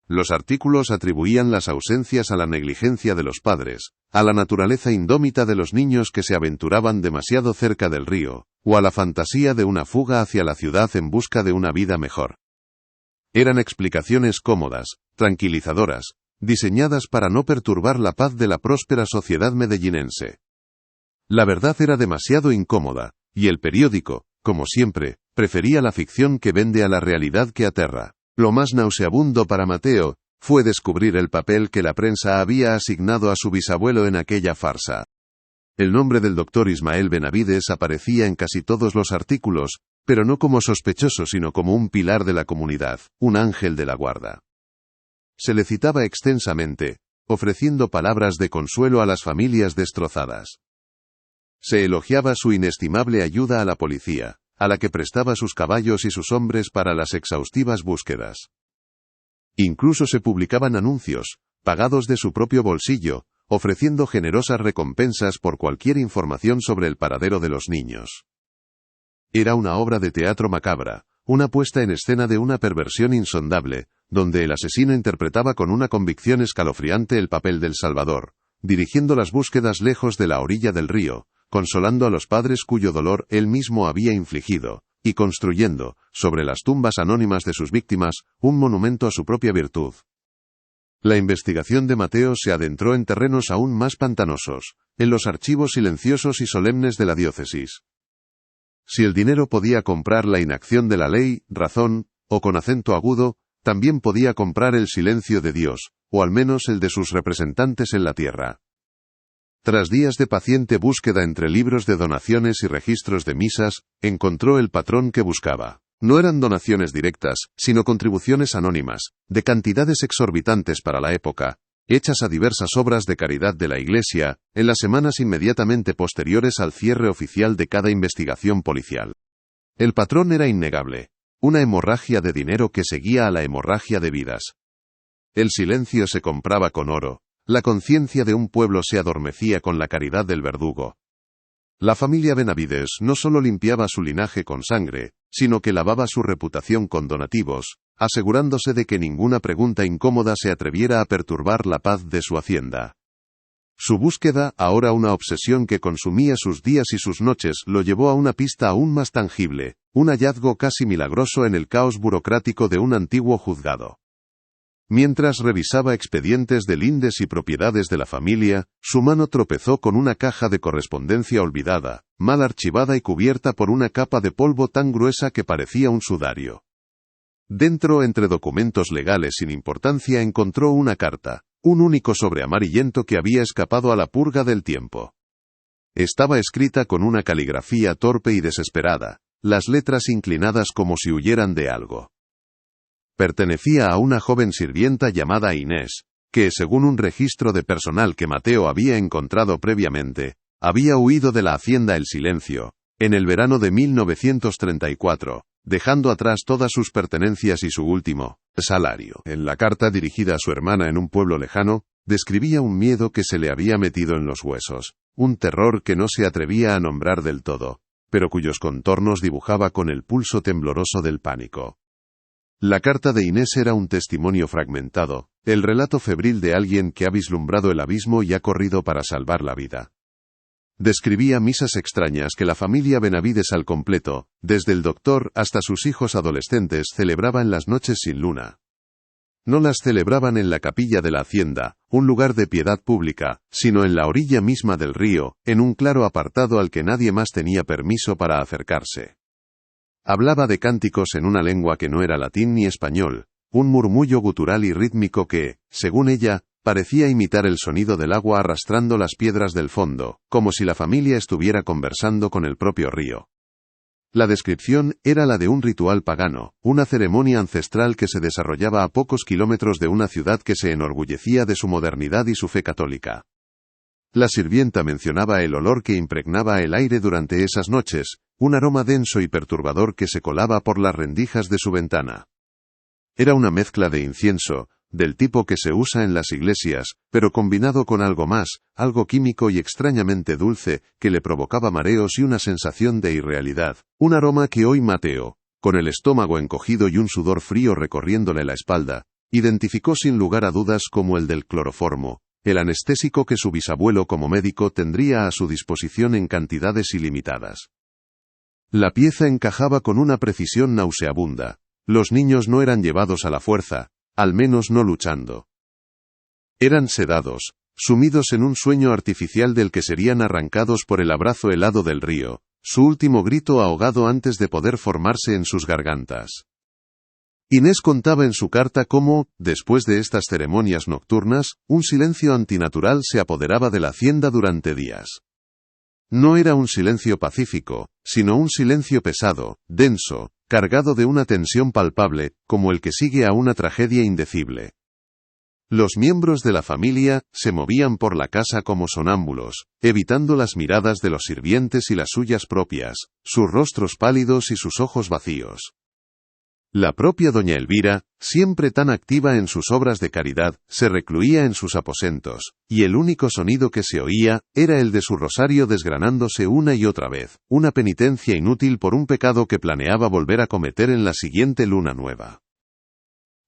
Los artículos atribuían las ausencias a la negligencia de los padres, a la naturaleza indómita de los niños que se aventuraban demasiado cerca del río, o a la fantasía de una fuga hacia la ciudad en busca de una vida mejor. Eran explicaciones cómodas, tranquilizadoras, diseñadas para no perturbar la paz de la próspera sociedad medellinense. La verdad era demasiado incómoda, y el periódico, como siempre, prefería la ficción que vende a la realidad que aterra. Lo más nauseabundo para Mateo fue descubrir el papel que la prensa había asignado a su bisabuelo en aquella farsa. El nombre del doctor Ismael Benavides aparecía en casi todos los artículos, pero no como sospechoso sino como un pilar de la comunidad, un ángel de la guarda. Se le citaba extensamente, ofreciendo palabras de consuelo a las familias destrozadas. Se elogiaba su inestimable ayuda a la policía, a la que prestaba sus caballos y sus hombres para las exhaustivas búsquedas. Incluso se publicaban anuncios, pagados de su propio bolsillo, ofreciendo generosas recompensas por cualquier información sobre el paradero de los niños. Era una obra de teatro macabra, una puesta en escena de una perversión insondable, donde el asesino interpretaba con una convicción escalofriante el papel del Salvador, dirigiendo las búsquedas lejos de la orilla del río, consolando a los padres cuyo dolor él mismo había infligido, y construyendo, sobre las tumbas anónimas de sus víctimas, un monumento a su propia virtud. La investigación de Mateo se adentró en terrenos aún más pantanosos, en los archivos silenciosos y solemnes de la diócesis. Si el dinero podía comprar la inacción de la ley, razón, o con acento agudo, también podía comprar el silencio de Dios, o al menos el de sus representantes en la tierra. Tras días de paciente búsqueda entre libros de donaciones y registros de misas, encontró el patrón que buscaba. No eran donaciones directas, sino contribuciones anónimas, de cantidades exorbitantes para la época, hechas a diversas obras de caridad de la Iglesia, en las semanas inmediatamente posteriores al cierre oficial de cada investigación policial. El patrón era innegable. Una hemorragia de dinero que seguía a la hemorragia de vidas. El silencio se compraba con oro, la conciencia de un pueblo se adormecía con la caridad del verdugo. La familia Benavides no solo limpiaba su linaje con sangre, sino que lavaba su reputación con donativos, asegurándose de que ninguna pregunta incómoda se atreviera a perturbar la paz de su hacienda. Su búsqueda, ahora una obsesión que consumía sus días y sus noches, lo llevó a una pista aún más tangible, un hallazgo casi milagroso en el caos burocrático de un antiguo juzgado. Mientras revisaba expedientes de lindes y propiedades de la familia, su mano tropezó con una caja de correspondencia olvidada, mal archivada y cubierta por una capa de polvo tan gruesa que parecía un sudario. Dentro, entre documentos legales sin importancia, encontró una carta, un único sobre amarillento que había escapado a la purga del tiempo. Estaba escrita con una caligrafía torpe y desesperada, las letras inclinadas como si huyeran de algo. Pertenecía a una joven sirvienta llamada Inés, que, según un registro de personal que Mateo había encontrado previamente, había huido de la hacienda El Silencio, en el verano de 1934, dejando atrás todas sus pertenencias y su último salario. En la carta dirigida a su hermana en un pueblo lejano, describía un miedo que se le había metido en los huesos, un terror que no se atrevía a nombrar del todo, pero cuyos contornos dibujaba con el pulso tembloroso del pánico. La carta de Inés era un testimonio fragmentado, el relato febril de alguien que ha vislumbrado el abismo y ha corrido para salvar la vida. Describía misas extrañas que la familia Benavides al completo, desde el doctor hasta sus hijos adolescentes, celebraba en las noches sin luna. No las celebraban en la capilla de la hacienda, un lugar de piedad pública, sino en la orilla misma del río, en un claro apartado al que nadie más tenía permiso para acercarse. Hablaba de cánticos en una lengua que no era latín ni español, un murmullo gutural y rítmico que, según ella, parecía imitar el sonido del agua arrastrando las piedras del fondo, como si la familia estuviera conversando con el propio río. La descripción era la de un ritual pagano, una ceremonia ancestral que se desarrollaba a pocos kilómetros de una ciudad que se enorgullecía de su modernidad y su fe católica. La sirvienta mencionaba el olor que impregnaba el aire durante esas noches, un aroma denso y perturbador que se colaba por las rendijas de su ventana. Era una mezcla de incienso, del tipo que se usa en las iglesias, pero combinado con algo más, algo químico y extrañamente dulce, que le provocaba mareos y una sensación de irrealidad. Un aroma que hoy Mateo, con el estómago encogido y un sudor frío recorriéndole la espalda, identificó sin lugar a dudas como el del cloroformo, el anestésico que su bisabuelo como médico tendría a su disposición en cantidades ilimitadas. La pieza encajaba con una precisión nauseabunda. Los niños no eran llevados a la fuerza, al menos no luchando. Eran sedados, sumidos en un sueño artificial del que serían arrancados por el abrazo helado del río, su último grito ahogado antes de poder formarse en sus gargantas. Inés contaba en su carta cómo, después de estas ceremonias nocturnas, un silencio antinatural se apoderaba de la hacienda durante días. No era un silencio pacífico, sino un silencio pesado, denso, cargado de una tensión palpable, como el que sigue a una tragedia indecible. Los miembros de la familia se movían por la casa como sonámbulos, evitando las miradas de los sirvientes y las suyas propias, sus rostros pálidos y sus ojos vacíos. La propia doña Elvira, siempre tan activa en sus obras de caridad, se recluía en sus aposentos, y el único sonido que se oía era el de su rosario desgranándose una y otra vez, una penitencia inútil por un pecado que planeaba volver a cometer en la siguiente luna nueva.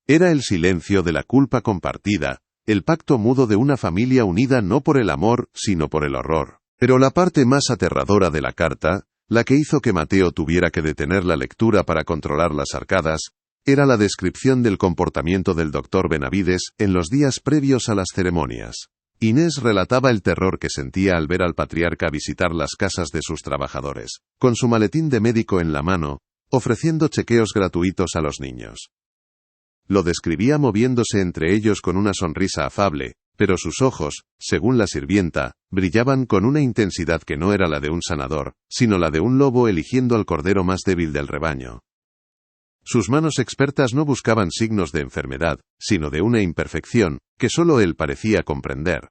Era el silencio de la culpa compartida, el pacto mudo de una familia unida no por el amor, sino por el horror. Pero la parte más aterradora de la carta, la que hizo que Mateo tuviera que detener la lectura para controlar las arcadas, era la descripción del comportamiento del doctor Benavides en los días previos a las ceremonias. Inés relataba el terror que sentía al ver al patriarca visitar las casas de sus trabajadores, con su maletín de médico en la mano, ofreciendo chequeos gratuitos a los niños. Lo describía moviéndose entre ellos con una sonrisa afable, pero sus ojos, según la sirvienta, brillaban con una intensidad que no era la de un sanador, sino la de un lobo eligiendo al cordero más débil del rebaño. Sus manos expertas no buscaban signos de enfermedad, sino de una imperfección, que solo él parecía comprender.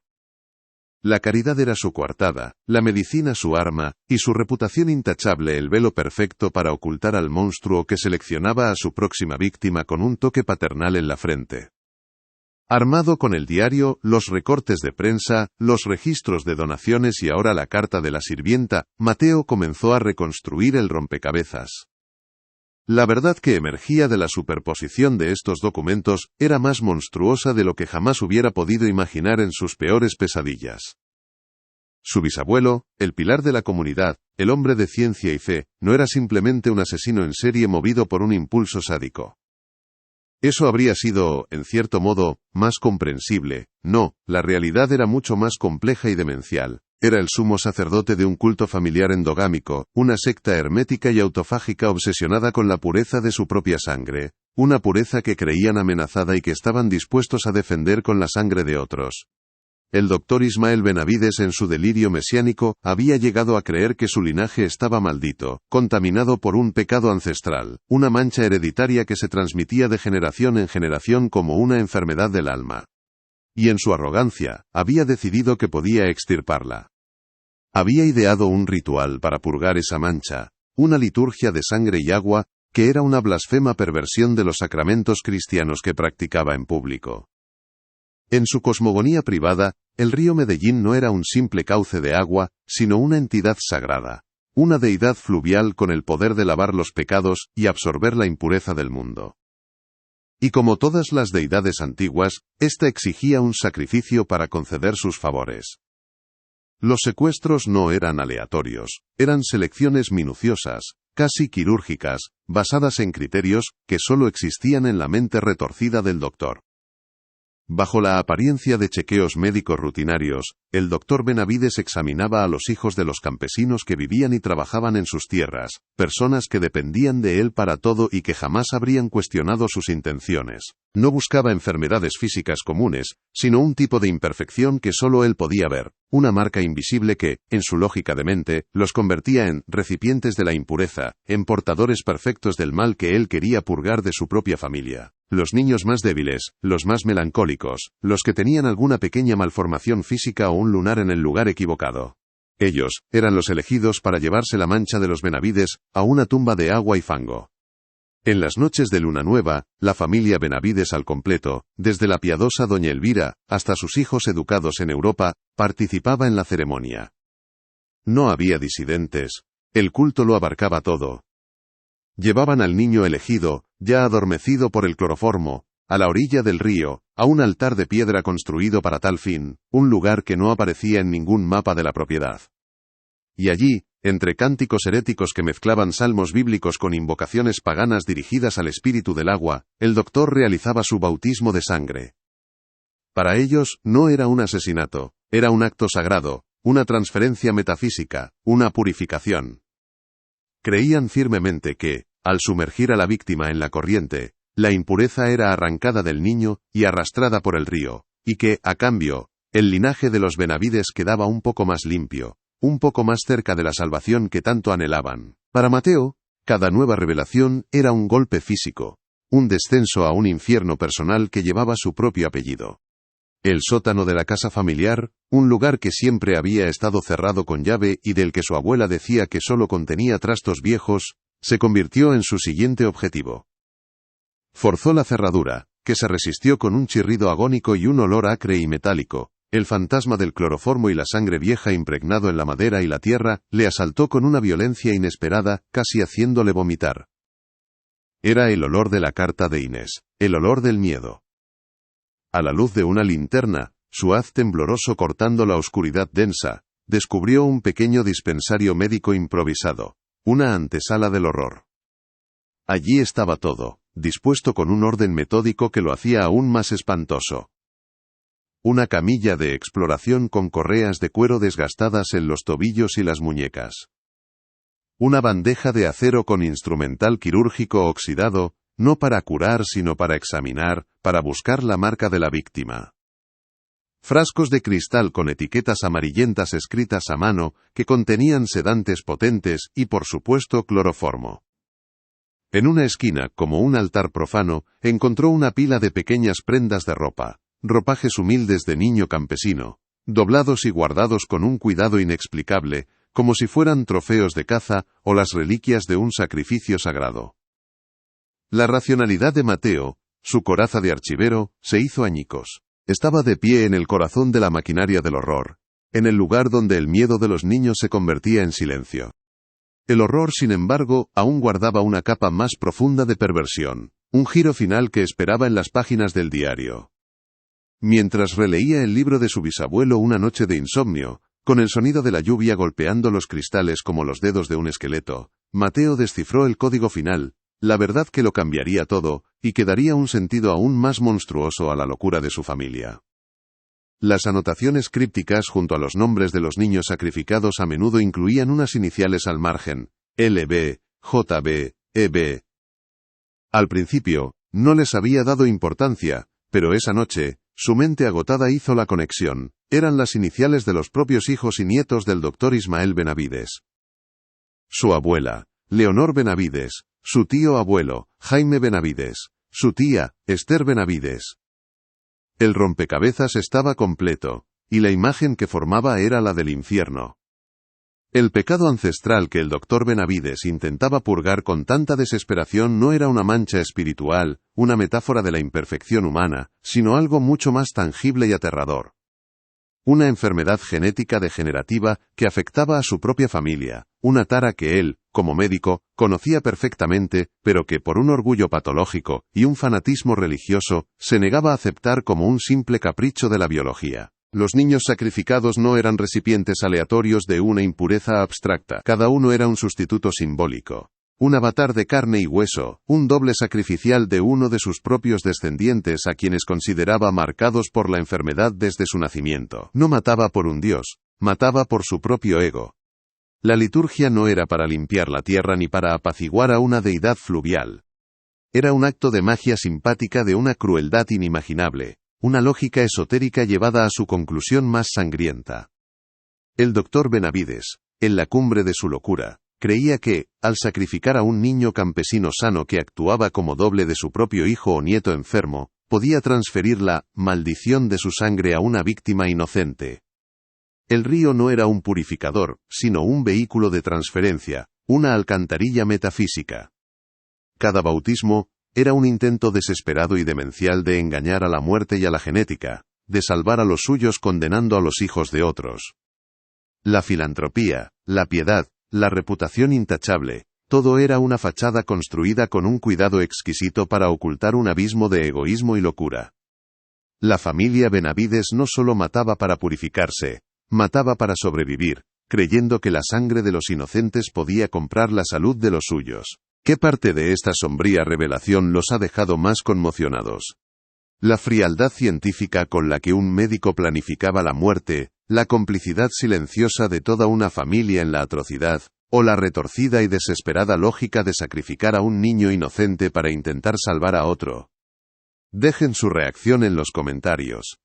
La caridad era su coartada, la medicina su arma, y su reputación intachable el velo perfecto para ocultar al monstruo que seleccionaba a su próxima víctima con un toque paternal en la frente. Armado con el diario, los recortes de prensa, los registros de donaciones y ahora la carta de la sirvienta, Mateo comenzó a reconstruir el rompecabezas. La verdad que emergía de la superposición de estos documentos era más monstruosa de lo que jamás hubiera podido imaginar en sus peores pesadillas. Su bisabuelo, el pilar de la comunidad, el hombre de ciencia y fe, no era simplemente un asesino en serie movido por un impulso sádico. Eso habría sido, en cierto modo, más comprensible. No, la realidad era mucho más compleja y demencial. Era el sumo sacerdote de un culto familiar endogámico, una secta hermética y autofágica obsesionada con la pureza de su propia sangre, una pureza que creían amenazada y que estaban dispuestos a defender con la sangre de otros. El doctor Ismael Benavides en su delirio mesiánico había llegado a creer que su linaje estaba maldito, contaminado por un pecado ancestral, una mancha hereditaria que se transmitía de generación en generación como una enfermedad del alma. Y en su arrogancia, había decidido que podía extirparla. Había ideado un ritual para purgar esa mancha, una liturgia de sangre y agua, que era una blasfema perversión de los sacramentos cristianos que practicaba en público. En su cosmogonía privada, el río Medellín no era un simple cauce de agua, sino una entidad sagrada, una deidad fluvial con el poder de lavar los pecados y absorber la impureza del mundo. Y como todas las deidades antiguas, ésta exigía un sacrificio para conceder sus favores. Los secuestros no eran aleatorios, eran selecciones minuciosas, casi quirúrgicas, basadas en criterios que solo existían en la mente retorcida del doctor. Bajo la apariencia de chequeos médicos rutinarios, el doctor Benavides examinaba a los hijos de los campesinos que vivían y trabajaban en sus tierras, personas que dependían de él para todo y que jamás habrían cuestionado sus intenciones. No buscaba enfermedades físicas comunes, sino un tipo de imperfección que solo él podía ver, una marca invisible que, en su lógica de mente, los convertía en recipientes de la impureza, en portadores perfectos del mal que él quería purgar de su propia familia. los niños más débiles, los más melancólicos, los que tenían alguna pequeña malformación física o un lunar en el lugar equivocado. Ellos eran los elegidos para llevarse la mancha de los Benavides a una tumba de agua y fango. En las noches de luna nueva, la familia Benavides al completo, desde la piadosa doña Elvira hasta sus hijos educados en Europa, participaba en la ceremonia. No había disidentes. El culto lo abarcaba todo. Llevaban al niño elegido, ya adormecido por el cloroformo, a la orilla del río, a un altar de piedra construido para tal fin, un lugar que no aparecía en ningún mapa de la propiedad. Y allí, entre cánticos heréticos que mezclaban salmos bíblicos con invocaciones paganas dirigidas al espíritu del agua, el doctor realizaba su bautismo de sangre. Para ellos, no era un asesinato, era un acto sagrado, una transferencia metafísica, una purificación. Creían firmemente que, al sumergir a la víctima en la corriente, la impureza era arrancada del niño y arrastrada por el río, y que, a cambio, el linaje de los Benavides quedaba un poco más limpio, un poco más cerca de la salvación que tanto anhelaban. Para Mateo, cada nueva revelación era un golpe físico, un descenso a un infierno personal que llevaba su propio apellido. El sótano de la casa familiar, un lugar que siempre había estado cerrado con llave y del que su abuela decía que solo contenía trastos viejos, se convirtió en su siguiente objetivo. Forzó la cerradura, que se resistió con un chirrido agónico y un olor acre y metálico. El fantasma del cloroformo y la sangre vieja impregnado en la madera y la tierra, le asaltó con una violencia inesperada, casi haciéndole vomitar. Era el olor de la carta de Inés, el olor del miedo. A la luz de una linterna, su haz tembloroso cortando la oscuridad densa, descubrió un pequeño dispensario médico improvisado, una antesala del horror. Allí estaba todo, dispuesto con un orden metódico que lo hacía aún más espantoso. Una camilla de exploración con correas de cuero desgastadas en los tobillos y las muñecas. Una bandeja de acero con instrumental quirúrgico oxidado, no para curar sino para examinar, para buscar la marca de la víctima. Frascos de cristal con etiquetas amarillentas escritas a mano, que contenían sedantes potentes y por supuesto cloroformo. En una esquina, como un altar profano, encontró una pila de pequeñas prendas de ropa. Ropajes humildes de niño campesino, doblados y guardados con un cuidado inexplicable, como si fueran trofeos de caza o las reliquias de un sacrificio sagrado. La racionalidad de Mateo, su coraza de archivero, se hizo añicos. Estaba de pie en el corazón de la maquinaria del horror, en el lugar donde el miedo de los niños se convertía en silencio. El horror, sin embargo, aún guardaba una capa más profunda de perversión, un giro final que esperaba en las páginas del diario. Mientras releía el libro de su bisabuelo una noche de insomnio, con el sonido de la lluvia golpeando los cristales como los dedos de un esqueleto, Mateo descifró el código final, la verdad que lo cambiaría todo, y que daría un sentido aún más monstruoso a la locura de su familia. Las anotaciones crípticas junto a los nombres de los niños sacrificados a menudo incluían unas iniciales al margen, LB, JB, EB. Al principio, no les había dado importancia, pero esa noche, su mente agotada hizo la conexión. Eran las iniciales de los propios hijos y nietos del doctor Ismael Benavides. Su abuela, Leonor Benavides, su tío abuelo, Jaime Benavides, su tía, Esther Benavides. El rompecabezas estaba completo, y la imagen que formaba era la del infierno. El pecado ancestral que el doctor Benavides intentaba purgar con tanta desesperación no era una mancha espiritual, una metáfora de la imperfección humana, sino algo mucho más tangible y aterrador. Una enfermedad genética degenerativa que afectaba a su propia familia, una tara que él, como médico, conocía perfectamente, pero que por un orgullo patológico y un fanatismo religioso, se negaba a aceptar como un simple capricho de la biología. Los niños sacrificados no eran recipientes aleatorios de una impureza abstracta. Cada uno era un sustituto simbólico. Un avatar de carne y hueso, un doble sacrificial de uno de sus propios descendientes a quienes consideraba marcados por la enfermedad desde su nacimiento. No mataba por un dios, mataba por su propio ego. La liturgia no era para limpiar la tierra ni para apaciguar a una deidad fluvial. Era un acto de magia simpática de una crueldad inimaginable. Una lógica esotérica llevada a su conclusión más sangrienta. El doctor Benavides, en la cumbre de su locura, Creía que, al sacrificar a un niño campesino sano que actuaba como doble de su propio hijo o nieto enfermo, podía transferir la maldición de su sangre a una víctima inocente. El río no era un purificador, sino un vehículo de transferencia, una alcantarilla metafísica. Cada bautismo era un intento desesperado y demencial de engañar a la muerte y a la genética, de salvar a los suyos condenando a los hijos de otros. La filantropía, la piedad, la reputación intachable, todo era una fachada construida con un cuidado exquisito para ocultar un abismo de egoísmo y locura. La familia Benavides no solo mataba para purificarse, mataba para sobrevivir, creyendo que la sangre de los inocentes podía comprar la salud de los suyos. ¿Qué parte de esta sombría revelación los ha dejado más conmocionados? La frialdad científica con la que un médico planificaba la muerte, la complicidad silenciosa de toda una familia en la atrocidad, o la retorcida y desesperada lógica de sacrificar a un niño inocente para intentar salvar a otro. Dejen su reacción en los comentarios.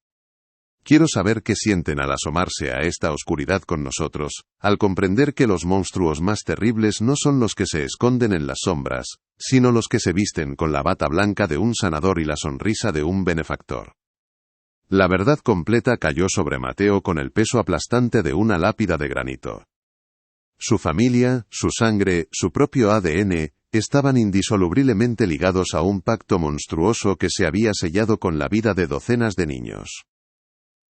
Quiero saber qué sienten al asomarse a esta oscuridad con nosotros, al comprender que los monstruos más terribles no son los que se esconden en las sombras, sino los que se visten con la bata blanca de un sanador y la sonrisa de un benefactor. La verdad completa cayó sobre Mateo con el peso aplastante de una lápida de granito. Su familia, su sangre, su propio ADN, estaban indisolublemente ligados a un pacto monstruoso que se había sellado con la vida de docenas de niños.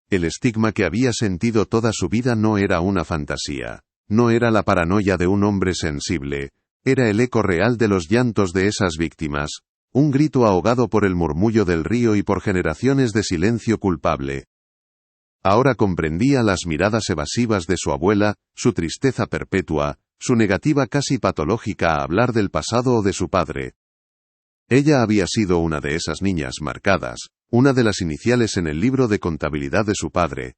El estigma que había sentido toda su vida no era una fantasía, no era la paranoia de un hombre sensible, era el eco real de los llantos de esas víctimas, un grito ahogado por el murmullo del río y por generaciones de silencio culpable. Ahora comprendía las miradas evasivas de su abuela, su tristeza perpetua, su negativa casi patológica a hablar del pasado o de su padre. Ella había sido una de esas niñas marcadas, una de las iniciales en el libro de contabilidad de su padre.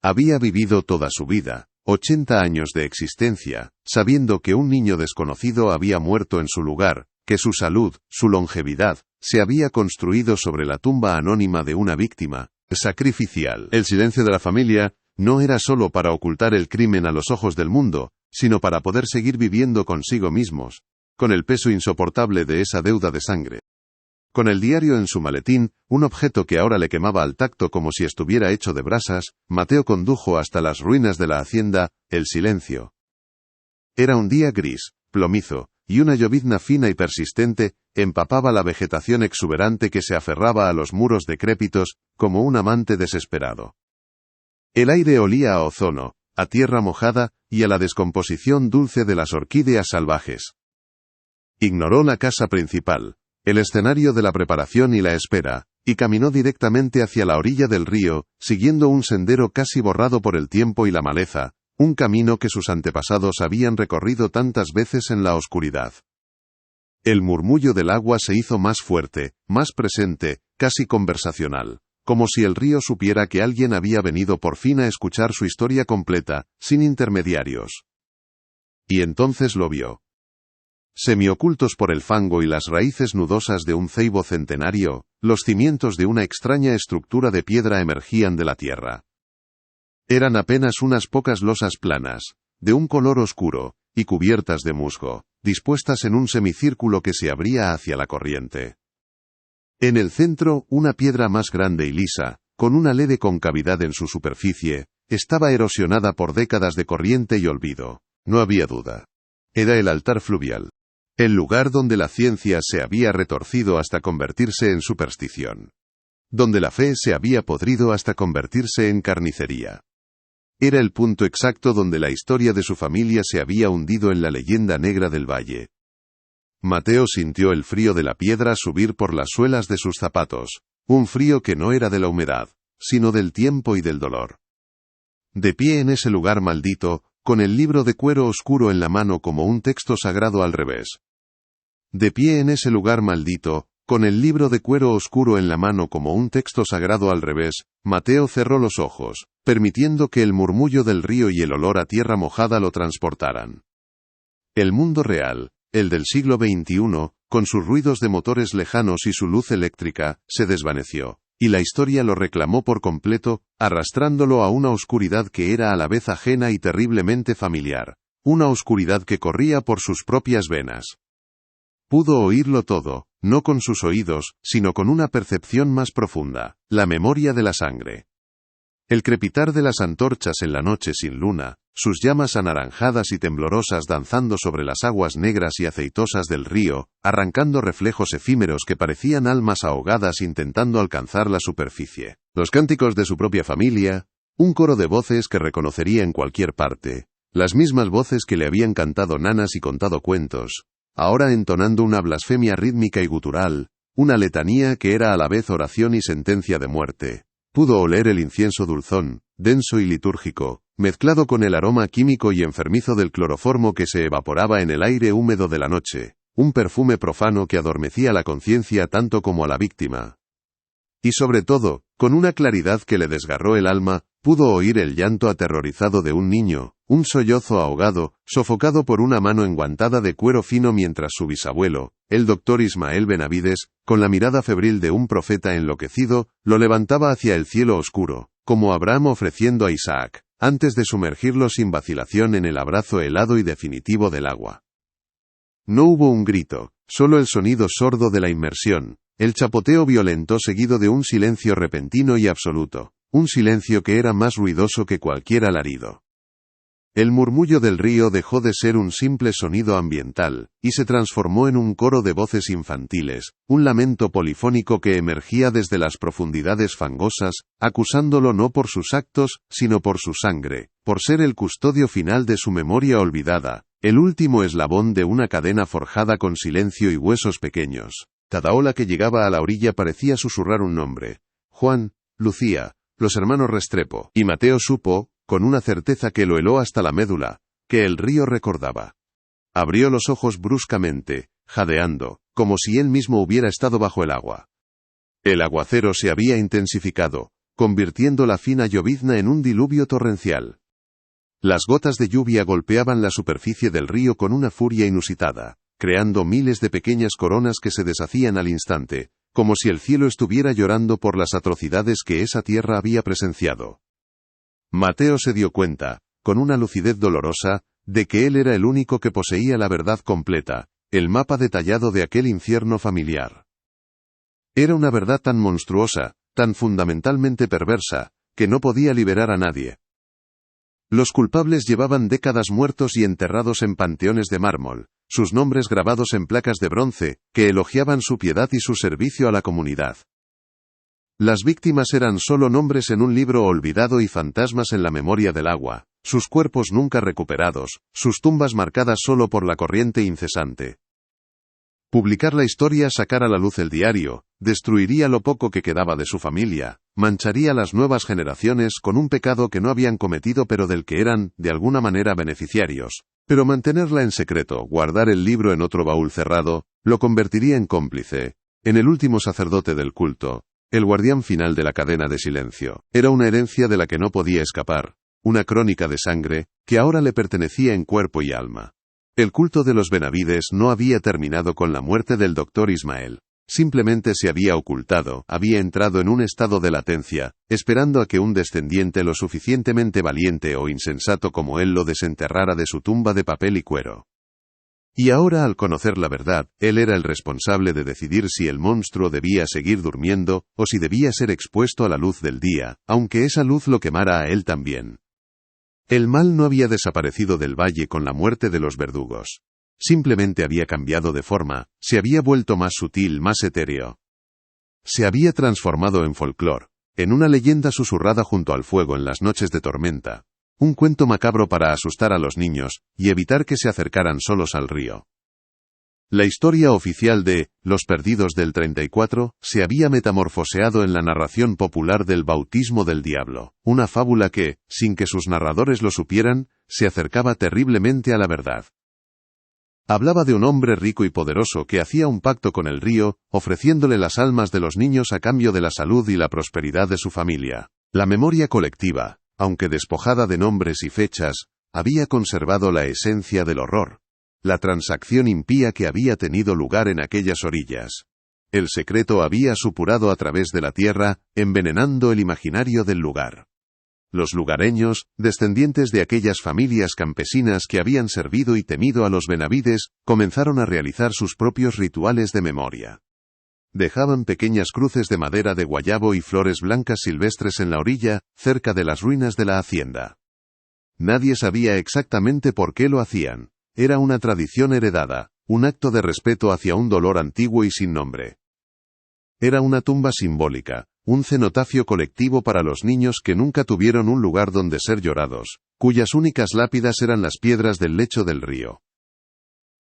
Había vivido toda su vida, 80 años de existencia, sabiendo que un niño desconocido había muerto en su lugar, que su salud, su longevidad, se había construido sobre la tumba anónima de una víctima sacrificial. El silencio de la familia no era solo para ocultar el crimen a los ojos del mundo, sino para poder seguir viviendo consigo mismos, con el peso insoportable de esa deuda de sangre. Con el diario en su maletín, un objeto que ahora le quemaba al tacto como si estuviera hecho de brasas, Mateo condujo hasta las ruinas de la hacienda, el silencio. Era un día gris, plomizo, y una llovizna fina y persistente empapaba la vegetación exuberante que se aferraba a los muros decrépitos, como un amante desesperado. El aire olía a ozono, a tierra mojada, y a la descomposición dulce de las orquídeas salvajes. Ignoró la casa principal, el escenario de la preparación y la espera, y caminó directamente hacia la orilla del río, siguiendo un sendero casi borrado por el tiempo y la maleza, un camino que sus antepasados habían recorrido tantas veces en la oscuridad. El murmullo del agua se hizo más fuerte, más presente, casi conversacional, como si el río supiera que alguien había venido por fin a escuchar su historia completa, sin intermediarios. Y entonces lo vio. Semiocultos por el fango y las raíces nudosas de un ceibo centenario, los cimientos de una extraña estructura de piedra emergían de la tierra. Eran apenas unas pocas losas planas, de un color oscuro, y cubiertas de musgo, dispuestas en un semicírculo que se abría hacia la corriente. En el centro, una piedra más grande y lisa, con una leve concavidad en su superficie, estaba erosionada por décadas de corriente y olvido. No había duda. Era el altar fluvial. El lugar donde la ciencia se había retorcido hasta convertirse en superstición. Donde la fe se había podrido hasta convertirse en carnicería. Era el punto exacto donde la historia de su familia se había hundido en la leyenda negra del valle. Mateo sintió el frío de la piedra subir por las suelas de sus zapatos, un frío que no era de la humedad, sino del tiempo y del dolor. De pie en ese lugar maldito, con el libro de cuero oscuro en la mano como un texto sagrado al revés. De pie en ese lugar maldito, con el libro de cuero oscuro en la mano como un texto sagrado al revés, Mateo cerró los ojos, permitiendo que el murmullo del río y el olor a tierra mojada lo transportaran. El mundo real, el del siglo XXI, con sus ruidos de motores lejanos y su luz eléctrica, se desvaneció, y la historia lo reclamó por completo, arrastrándolo a una oscuridad que era a la vez ajena y terriblemente familiar, una oscuridad que corría por sus propias venas. Pudo oírlo todo, no con sus oídos, sino con una percepción más profunda, la memoria de la sangre. El crepitar de las antorchas en la noche sin luna, sus llamas anaranjadas y temblorosas danzando sobre las aguas negras y aceitosas del río, arrancando reflejos efímeros que parecían almas ahogadas intentando alcanzar la superficie. Los cánticos de su propia familia, un coro de voces que reconocería en cualquier parte, las mismas voces que le habían cantado nanas y contado cuentos, ahora entonando una blasfemia rítmica y gutural, una letanía que era a la vez oración y sentencia de muerte. Pudo oler el incienso dulzón, denso y litúrgico, mezclado con el aroma químico y enfermizo del cloroformo que se evaporaba en el aire húmedo de la noche, un perfume profano que adormecía la conciencia tanto como a la víctima. Y sobre todo, con una claridad que le desgarró el alma, pudo oír el llanto aterrorizado de un niño, un sollozo ahogado, sofocado por una mano enguantada de cuero fino mientras su bisabuelo, el doctor Ismael Benavides, con la mirada febril de un profeta enloquecido, lo levantaba hacia el cielo oscuro, como Abraham ofreciendo a Isaac, antes de sumergirlo sin vacilación en el abrazo helado y definitivo del agua. No hubo un grito, solo el sonido sordo de la inmersión, el chapoteo violento seguido de un silencio repentino y absoluto, un silencio que era más ruidoso que cualquier alarido. El murmullo del río dejó de ser un simple sonido ambiental, y se transformó en un coro de voces infantiles, un lamento polifónico que emergía desde las profundidades fangosas, acusándolo no por sus actos, sino por su sangre, por ser el custodio final de su memoria olvidada, el último eslabón de una cadena forjada con silencio y huesos pequeños. Cada ola que llegaba a la orilla parecía susurrar un nombre. Juan, Lucía, los hermanos Restrepo, y Mateo supo, con una certeza que lo heló hasta la médula, que el río recordaba. Abrió los ojos bruscamente, jadeando, como si él mismo hubiera estado bajo el agua. El aguacero se había intensificado, convirtiendo la fina llovizna en un diluvio torrencial. Las gotas de lluvia golpeaban la superficie del río con una furia inusitada, creando miles de pequeñas coronas que se deshacían al instante, como si el cielo estuviera llorando por las atrocidades que esa tierra había presenciado. Mateo se dio cuenta, con una lucidez dolorosa, de que él era el único que poseía la verdad completa, el mapa detallado de aquel infierno familiar. Era una verdad tan monstruosa, tan fundamentalmente perversa, que no podía liberar a nadie. Los culpables llevaban décadas muertos y enterrados en panteones de mármol, sus nombres grabados en placas de bronce, que elogiaban su piedad y su servicio a la comunidad. Las víctimas eran solo nombres en un libro olvidado y fantasmas en la memoria del agua, sus cuerpos nunca recuperados, sus tumbas marcadas solo por la corriente incesante. Publicar la historia, sacar a la luz el diario, destruiría lo poco que quedaba de su familia, mancharía a las nuevas generaciones con un pecado que no habían cometido pero del que eran, de alguna manera, beneficiarios. Pero mantenerla en secreto, guardar el libro en otro baúl cerrado, lo convertiría en cómplice, en el último sacerdote del culto, el guardián final de la cadena de silencio. Era una herencia de la que no podía escapar, una crónica de sangre, que ahora le pertenecía en cuerpo y alma. El culto de los Benavides no había terminado con la muerte del doctor Ismael. Simplemente se había ocultado, había entrado en un estado de latencia, esperando a que un descendiente lo suficientemente valiente o insensato como él lo desenterrara de su tumba de papel y cuero. Y ahora, al conocer la verdad, él era el responsable de decidir si el monstruo debía seguir durmiendo, o si debía ser expuesto a la luz del día, aunque esa luz lo quemara a él también. El mal no había desaparecido del valle con la muerte de los verdugos. Simplemente había cambiado de forma, se había vuelto más sutil, más etéreo. Se había transformado en folclore, en una leyenda susurrada junto al fuego en las noches de tormenta, un cuento macabro para asustar a los niños, y evitar que se acercaran solos al río. La historia oficial de Los Perdidos del 34 se había metamorfoseado en la narración popular del bautismo del diablo, una fábula que, sin que sus narradores lo supieran, se acercaba terriblemente a la verdad. Hablaba de un hombre rico y poderoso que hacía un pacto con el río, ofreciéndole las almas de los niños a cambio de la salud y la prosperidad de su familia. La memoria colectiva, aunque despojada de nombres y fechas, había conservado la esencia del horror. La transacción impía que había tenido lugar en aquellas orillas. El secreto había supurado a través de la tierra, envenenando el imaginario del lugar. Los lugareños, descendientes de aquellas familias campesinas que habían servido y temido a los Benavides, comenzaron a realizar sus propios rituales de memoria. Dejaban pequeñas cruces de madera de guayabo y flores blancas silvestres en la orilla, cerca de las ruinas de la hacienda. Nadie sabía exactamente por qué lo hacían. Era una tradición heredada, un acto de respeto hacia un dolor antiguo y sin nombre. Era una tumba simbólica, un cenotafio colectivo para los niños que nunca tuvieron un lugar donde ser llorados, cuyas únicas lápidas eran las piedras del lecho del río.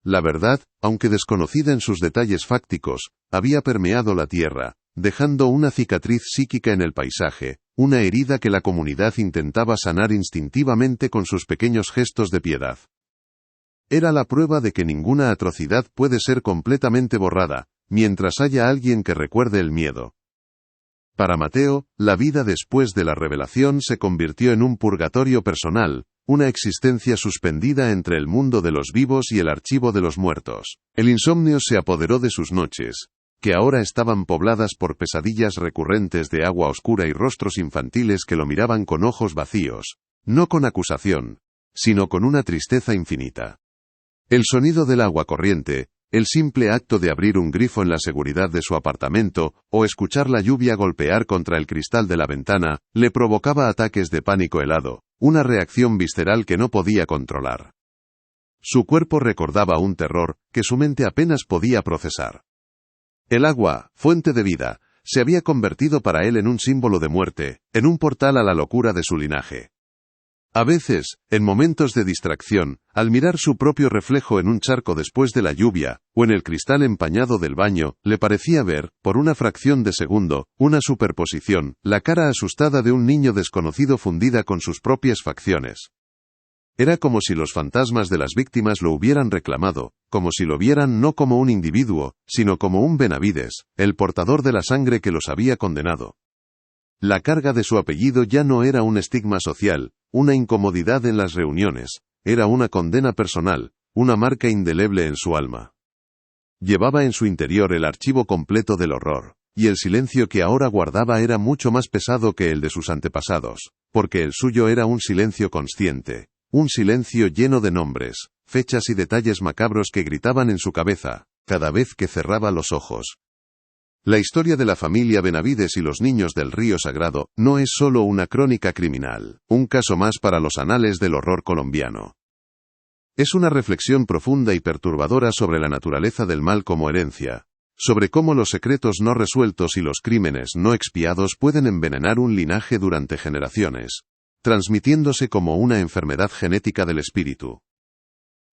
La verdad, aunque desconocida en sus detalles fácticos, había permeado la tierra, dejando una cicatriz psíquica en el paisaje, una herida que la comunidad intentaba sanar instintivamente con sus pequeños gestos de piedad. Era la prueba de que ninguna atrocidad puede ser completamente borrada, mientras haya alguien que recuerde el miedo. Para Mateo, la vida después de la revelación se convirtió en un purgatorio personal, una existencia suspendida entre el mundo de los vivos y el archivo de los muertos. El insomnio se apoderó de sus noches, que ahora estaban pobladas por pesadillas recurrentes de agua oscura y rostros infantiles que lo miraban con ojos vacíos, no con acusación, sino con una tristeza infinita. El sonido del agua corriente, el simple acto de abrir un grifo en la seguridad de su apartamento, o escuchar la lluvia golpear contra el cristal de la ventana, le provocaba ataques de pánico helado, una reacción visceral que no podía controlar. Su cuerpo recordaba un terror que su mente apenas podía procesar. El agua, fuente de vida, se había convertido para él en un símbolo de muerte, en un portal a la locura de su linaje. A veces, en momentos de distracción, al mirar su propio reflejo en un charco después de la lluvia, o en el cristal empañado del baño, le parecía ver, por una fracción de segundo, una superposición, la cara asustada de un niño desconocido fundida con sus propias facciones. Era como si los fantasmas de las víctimas lo hubieran reclamado, como si lo vieran no como un individuo, sino como un Benavides, el portador de la sangre que los había condenado. La carga de su apellido ya no era un estigma social, una incomodidad en las reuniones, era una condena personal, una marca indeleble en su alma. Llevaba en su interior el archivo completo del horror, y el silencio que ahora guardaba era mucho más pesado que el de sus antepasados, porque el suyo era un silencio consciente, un silencio lleno de nombres, fechas y detalles macabros que gritaban en su cabeza, cada vez que cerraba los ojos. La historia de la familia Benavides y los niños del río Sagrado no es solo una crónica criminal, un caso más para los anales del horror colombiano. Es una reflexión profunda y perturbadora sobre la naturaleza del mal como herencia, sobre cómo los secretos no resueltos y los crímenes no expiados pueden envenenar un linaje durante generaciones, transmitiéndose como una enfermedad genética del espíritu.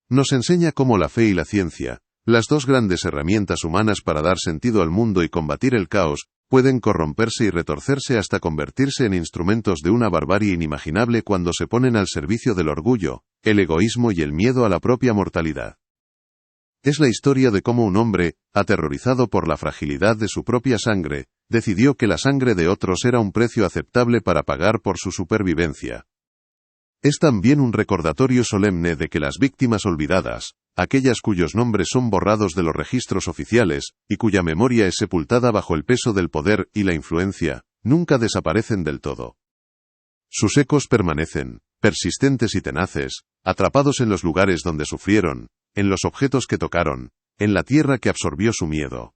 Nos enseña cómo la fe y la ciencia, las dos grandes herramientas humanas para dar sentido al mundo y combatir el caos, pueden corromperse y retorcerse hasta convertirse en instrumentos de una barbarie inimaginable cuando se ponen al servicio del orgullo, el egoísmo y el miedo a la propia mortalidad. Es la historia de cómo un hombre, aterrorizado por la fragilidad de su propia sangre, decidió que la sangre de otros era un precio aceptable para pagar por su supervivencia. Es también un recordatorio solemne de que las víctimas olvidadas, aquellas cuyos nombres son borrados de los registros oficiales, y cuya memoria es sepultada bajo el peso del poder y la influencia, nunca desaparecen del todo. Sus ecos permanecen, persistentes y tenaces, atrapados en los lugares donde sufrieron, en los objetos que tocaron, en la tierra que absorbió su miedo.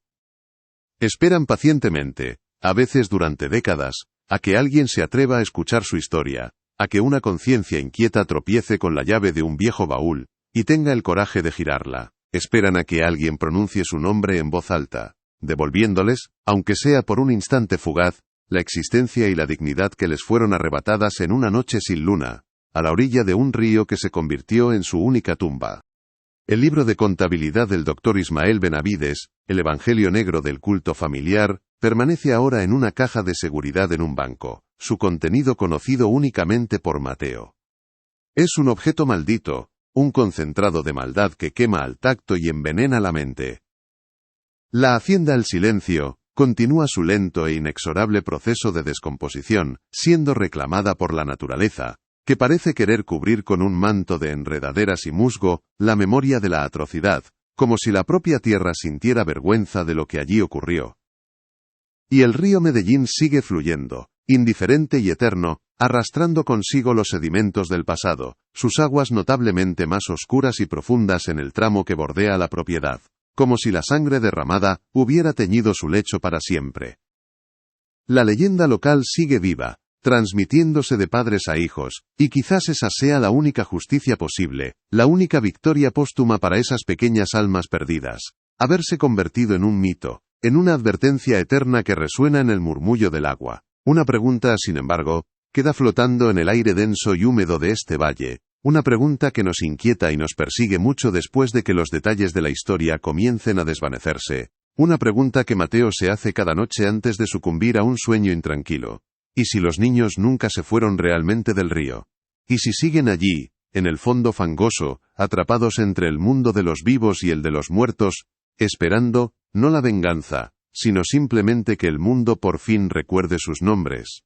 Esperan pacientemente, a veces durante décadas, a que alguien se atreva a escuchar su historia, a que una conciencia inquieta tropiece con la llave de un viejo baúl, y tenga el coraje de girarla. Esperan a que alguien pronuncie su nombre en voz alta, devolviéndoles, aunque sea por un instante fugaz, la existencia y la dignidad que les fueron arrebatadas en una noche sin luna, a la orilla de un río que se convirtió en su única tumba. El libro de contabilidad del Dr. Ismael Benavides, el Evangelio Negro del culto familiar, permanece ahora en una caja de seguridad en un banco, su contenido conocido únicamente por Mateo. Es un objeto maldito, un concentrado de maldad que quema al tacto y envenena la mente. La hacienda al silencio continúa su lento e inexorable proceso de descomposición, siendo reclamada por la naturaleza, que parece querer cubrir con un manto de enredaderas y musgo la memoria de la atrocidad, como si la propia tierra sintiera vergüenza de lo que allí ocurrió. Y el río Medellín sigue fluyendo, indiferente y eterno, arrastrando consigo los sedimentos del pasado, sus aguas notablemente más oscuras y profundas en el tramo que bordea la propiedad, como si la sangre derramada hubiera teñido su lecho para siempre. La leyenda local sigue viva, transmitiéndose de padres a hijos, y quizás esa sea la única justicia posible, la única victoria póstuma para esas pequeñas almas perdidas, haberse convertido en un mito, en una advertencia eterna que resuena en el murmullo del agua. Una pregunta, sin embargo, queda flotando en el aire denso y húmedo de este valle, una pregunta que nos inquieta y nos persigue mucho después de que los detalles de la historia comiencen a desvanecerse, una pregunta que Mateo se hace cada noche antes de sucumbir a un sueño intranquilo. ¿Y si los niños nunca se fueron realmente del río? ¿Y si siguen allí, en el fondo fangoso, atrapados entre el mundo de los vivos y el de los muertos, esperando, no la venganza, sino simplemente que el mundo por fin recuerde sus nombres?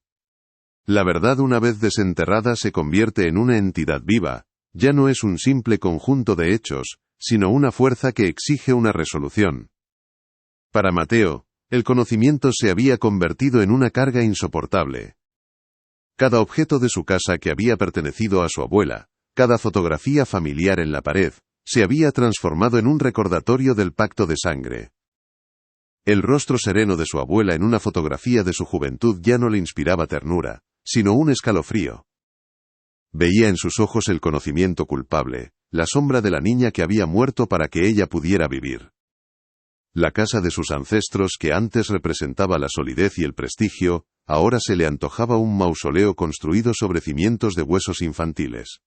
La verdad, una vez desenterrada, se convierte en una entidad viva, ya no es un simple conjunto de hechos, sino una fuerza que exige una resolución. Para Mateo, el conocimiento se había convertido en una carga insoportable. Cada objeto de su casa que había pertenecido a su abuela, cada fotografía familiar en la pared, se había transformado en un recordatorio del pacto de sangre. El rostro sereno de su abuela en una fotografía de su juventud ya no le inspiraba ternura, sino un escalofrío. Veía en sus ojos el conocimiento culpable, la sombra de la niña que había muerto para que ella pudiera vivir. La casa de sus ancestros, que antes representaba la solidez y el prestigio, ahora se le antojaba un mausoleo construido sobre cimientos de huesos infantiles.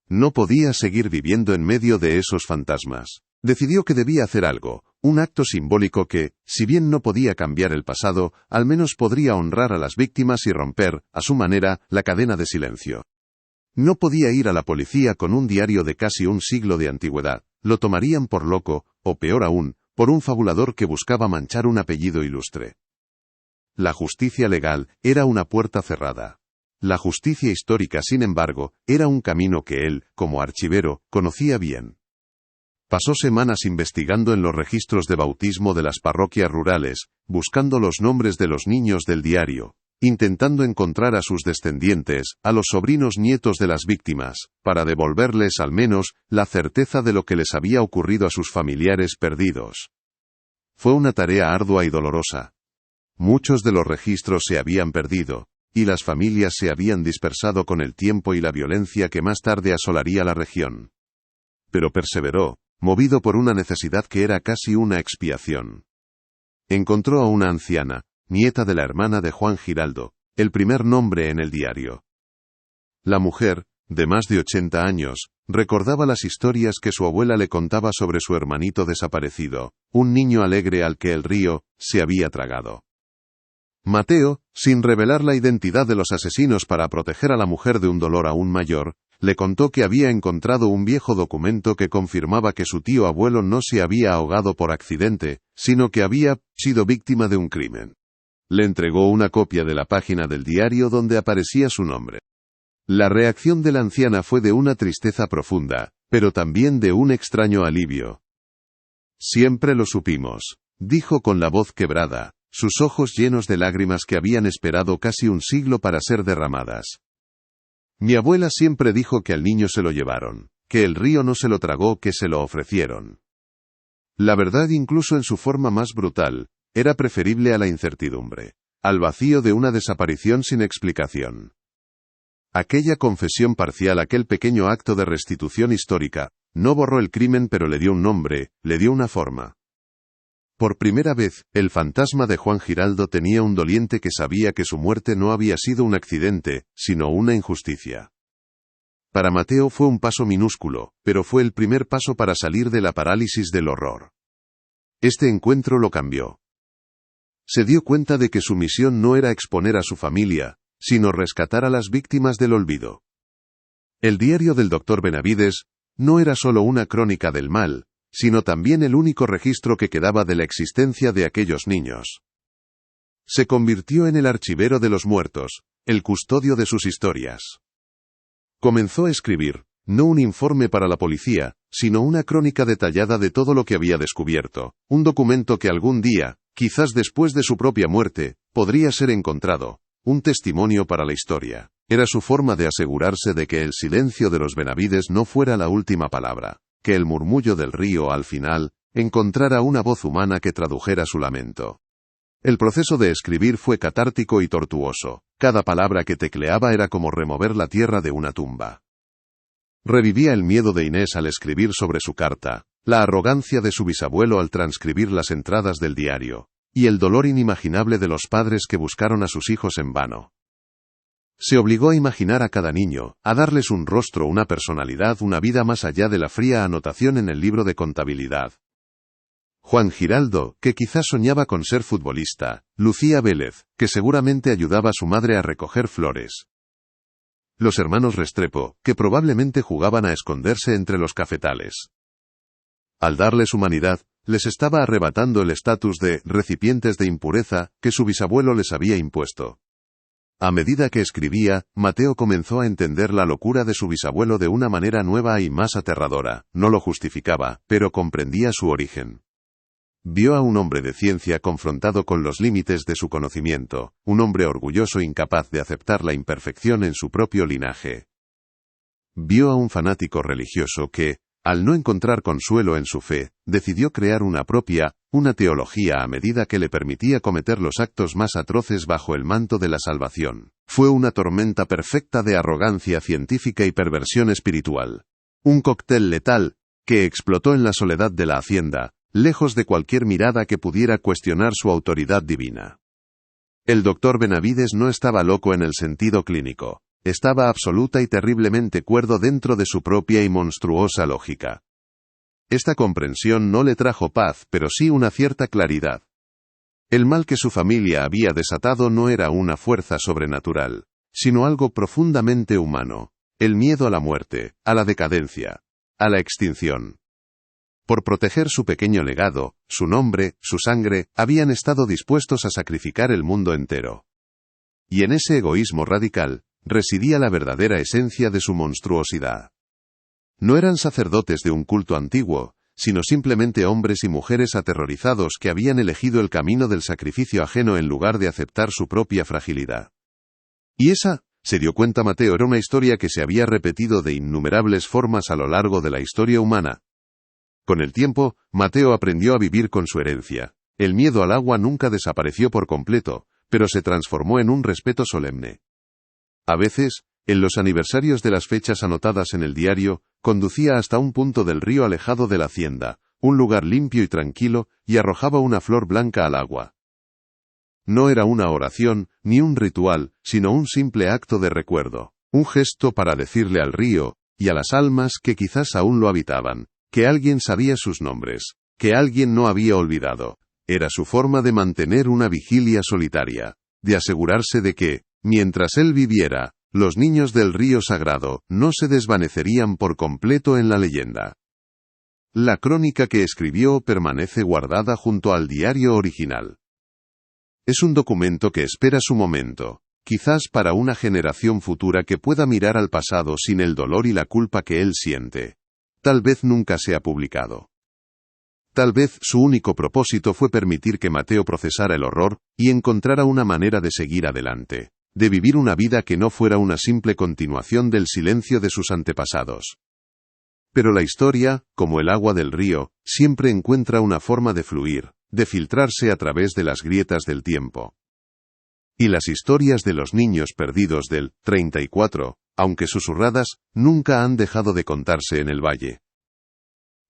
No podía seguir viviendo en medio de esos fantasmas. Decidió que debía hacer algo, un acto simbólico que, si bien no podía cambiar el pasado, al menos podría honrar a las víctimas y romper, a su manera, la cadena de silencio. No podía ir a la policía con un diario de casi un siglo de antigüedad, lo tomarían por loco, o peor aún, por un fabulador que buscaba manchar un apellido ilustre. La justicia legal era una puerta cerrada. La justicia histórica, sin embargo, era un camino que él, como archivero, conocía bien. Pasó semanas investigando en los registros de bautismo de las parroquias rurales, buscando los nombres de los niños del diario, intentando encontrar a sus descendientes, a los sobrinos nietos de las víctimas, para devolverles al menos la certeza de lo que les había ocurrido a sus familiares perdidos. Fue una tarea ardua y dolorosa. Muchos de los registros se habían perdido, y las familias se habían dispersado con el tiempo y la violencia que más tarde asolaría la región. Pero perseveró, movido por una necesidad que era casi una expiación. Encontró a una anciana, nieta de la hermana de Juan Giraldo, el primer nombre en el diario. La mujer, de más de 80 años, recordaba las historias que su abuela le contaba sobre su hermanito desaparecido, un niño alegre al que el río se había tragado. Mateo, sin revelar la identidad de los asesinos para proteger a la mujer de un dolor aún mayor, le contó que había encontrado un viejo documento que confirmaba que su tío abuelo no se había ahogado por accidente, sino que había sido víctima de un crimen. Le entregó una copia de la página del diario donde aparecía su nombre. La reacción de la anciana fue de una tristeza profunda, pero también de un extraño alivio. «Siempre lo supimos», dijo con la voz quebrada, sus ojos llenos de lágrimas que habían esperado casi un siglo para ser derramadas. «Mi abuela siempre dijo que al niño se lo llevaron, que el río no se lo tragó, que se lo ofrecieron». La verdad, incluso en su forma más brutal, era preferible a la incertidumbre, al vacío de una desaparición sin explicación. Aquella confesión parcial, aquel pequeño acto de restitución histórica, no borró el crimen, pero le dio un nombre, le dio una forma. Por primera vez, el fantasma de Juan Giraldo tenía un doliente que sabía que su muerte no había sido un accidente, sino una injusticia. Para Mateo fue un paso minúsculo, pero fue el primer paso para salir de la parálisis del horror. Este encuentro lo cambió. Se dio cuenta de que su misión no era exponer a su familia, sino rescatar a las víctimas del olvido. El diario del Dr. Benavides no era solo una crónica del mal, sino también el único registro que quedaba de la existencia de aquellos niños. Se convirtió en el archivero de los muertos, el custodio de sus historias. Comenzó a escribir, no un informe para la policía, sino una crónica detallada de todo lo que había descubierto, un documento que algún día, quizás después de su propia muerte, podría ser encontrado, un testimonio para la historia. Era su forma de asegurarse de que el silencio de los Benavides no fuera la última palabra, que el murmullo del río al final encontrara una voz humana que tradujera su lamento. El proceso de escribir fue catártico y tortuoso. Cada palabra que tecleaba era como remover la tierra de una tumba. Revivía el miedo de Inés al escribir sobre su carta, la arrogancia de su bisabuelo al transcribir las entradas del diario, y el dolor inimaginable de los padres que buscaron a sus hijos en vano. Se obligó a imaginar a cada niño, a darles un rostro, una personalidad, una vida más allá de la fría anotación en el libro de contabilidad. Juan Giraldo, que quizás soñaba con ser futbolista; Lucía Vélez, que seguramente ayudaba a su madre a recoger flores; los hermanos Restrepo, que probablemente jugaban a esconderse entre los cafetales. Al darles humanidad, les estaba arrebatando el estatus de recipientes de impureza que su bisabuelo les había impuesto. A medida que escribía, Mateo comenzó a entender la locura de su bisabuelo de una manera nueva y más aterradora. No lo justificaba, pero comprendía su origen. Vio a un hombre de ciencia confrontado con los límites de su conocimiento, un hombre orgulloso incapaz de aceptar la imperfección en su propio linaje. Vio a un fanático religioso que, al no encontrar consuelo en su fe, decidió crear una propia, una teología a medida que le permitía cometer los actos más atroces bajo el manto de la salvación. Fue una tormenta perfecta de arrogancia científica y perversión espiritual. Un cóctel letal, que explotó en la soledad de la hacienda, lejos de cualquier mirada que pudiera cuestionar su autoridad divina. El doctor Benavides no estaba loco en el sentido clínico. Estaba absoluta y terriblemente cuerdo dentro de su propia y monstruosa lógica. Esta comprensión no le trajo paz, pero sí una cierta claridad. El mal que su familia había desatado no era una fuerza sobrenatural, sino algo profundamente humano: el miedo a la muerte, a la decadencia, a la extinción. Por proteger su pequeño legado, su nombre, su sangre, habían estado dispuestos a sacrificar el mundo entero. Y en ese egoísmo radical residía la verdadera esencia de su monstruosidad. No eran sacerdotes de un culto antiguo, sino simplemente hombres y mujeres aterrorizados que habían elegido el camino del sacrificio ajeno en lugar de aceptar su propia fragilidad. Y esa, se dio cuenta Mateo, era una historia que se había repetido de innumerables formas a lo largo de la historia humana. Con el tiempo, Mateo aprendió a vivir con su herencia. El miedo al agua nunca desapareció por completo, pero se transformó en un respeto solemne. A veces, en los aniversarios de las fechas anotadas en el diario, conducía hasta un punto del río alejado de la hacienda, un lugar limpio y tranquilo, y arrojaba una flor blanca al agua. No era una oración, ni un ritual, sino un simple acto de recuerdo, un gesto para decirle al río, y a las almas que quizás aún lo habitaban, que alguien sabía sus nombres, que alguien no había olvidado. Era su forma de mantener una vigilia solitaria, de asegurarse de que, mientras él viviera, los niños del río sagrado no se desvanecerían por completo en la leyenda. La crónica que escribió permanece guardada junto al diario original. Es un documento que espera su momento, quizás para una generación futura que pueda mirar al pasado sin el dolor y la culpa que él siente. Tal vez nunca sea publicado. Tal vez su único propósito fue permitir que Mateo procesara el horror y encontrara una manera de seguir adelante, de vivir una vida que no fuera una simple continuación del silencio de sus antepasados. Pero la historia, como el agua del río, siempre encuentra una forma de fluir, de filtrarse a través de las grietas del tiempo. Y las historias de los niños perdidos del 34, aunque susurradas, nunca han dejado de contarse en el valle.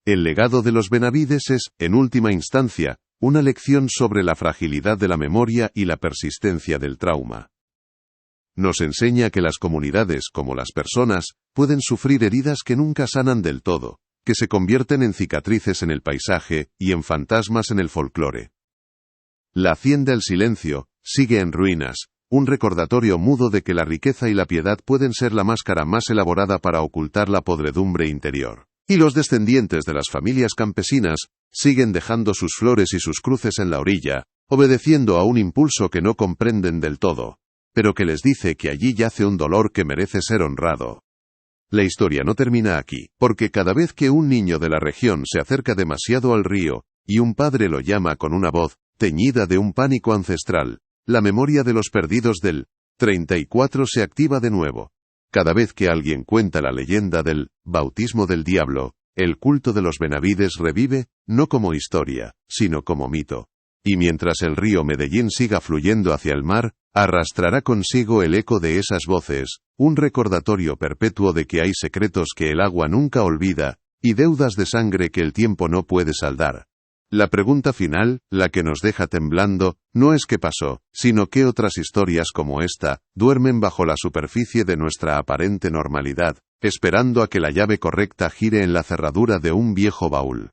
El legado de los Benavides es, en última instancia, una lección sobre la fragilidad de la memoria y la persistencia del trauma. Nos enseña que las comunidades, como las personas, pueden sufrir heridas que nunca sanan del todo, que se convierten en cicatrices en el paisaje y en fantasmas en el folclore. La hacienda El Silencio sigue en ruinas, un recordatorio mudo de que la riqueza y la piedad pueden ser la máscara más elaborada para ocultar la podredumbre interior. Y los descendientes de las familias campesinas siguen dejando sus flores y sus cruces en la orilla, obedeciendo a un impulso que no comprenden del todo, pero que les dice que allí yace un dolor que merece ser honrado. La historia no termina aquí, porque cada vez que un niño de la región se acerca demasiado al río, y un padre lo llama con una voz teñida de un pánico ancestral, la memoria de los perdidos del 34 se activa de nuevo. Cada vez que alguien cuenta la leyenda del bautismo del diablo, el culto de los Benavides revive, no como historia, sino como mito. Y mientras el río Medellín siga fluyendo hacia el mar, arrastrará consigo el eco de esas voces, un recordatorio perpetuo de que hay secretos que el agua nunca olvida, y deudas de sangre que el tiempo no puede saldar. La pregunta final, la que nos deja temblando, no es qué pasó, sino qué otras historias como esta, duermen bajo la superficie de nuestra aparente normalidad, esperando a que la llave correcta gire en la cerradura de un viejo baúl.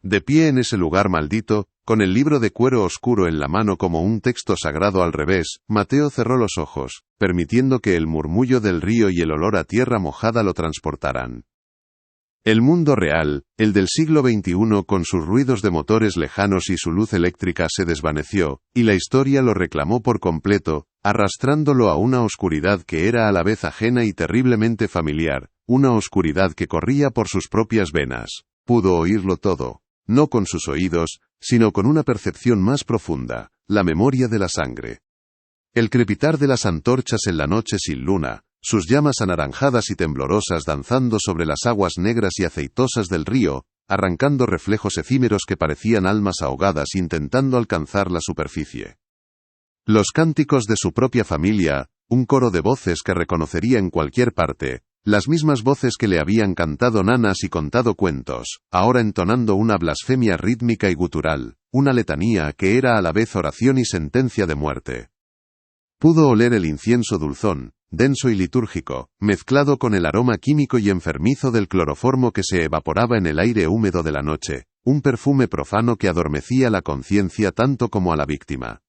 De pie en ese lugar maldito, con el libro de cuero oscuro en la mano como un texto sagrado al revés, Mateo cerró los ojos, permitiendo que el murmullo del río y el olor a tierra mojada lo transportaran. El mundo real, el del siglo XXI con sus ruidos de motores lejanos y su luz eléctrica se desvaneció, y la historia lo reclamó por completo, arrastrándolo a una oscuridad que era a la vez ajena y terriblemente familiar, una oscuridad que corría por sus propias venas. Pudo oírlo todo, no con sus oídos, sino con una percepción más profunda, la memoria de la sangre. El crepitar de las antorchas en la noche sin luna, sus llamas anaranjadas y temblorosas danzando sobre las aguas negras y aceitosas del río, arrancando reflejos efímeros que parecían almas ahogadas intentando alcanzar la superficie. Los cánticos de su propia familia, un coro de voces que reconocería en cualquier parte, las mismas voces que le habían cantado nanas y contado cuentos, ahora entonando una blasfemia rítmica y gutural, una letanía que era a la vez oración y sentencia de muerte. Pudo oler el incienso dulzón, denso y litúrgico, mezclado con el aroma químico y enfermizo del cloroformo que se evaporaba en el aire húmedo de la noche, un perfume profano que adormecía la conciencia tanto como a la víctima.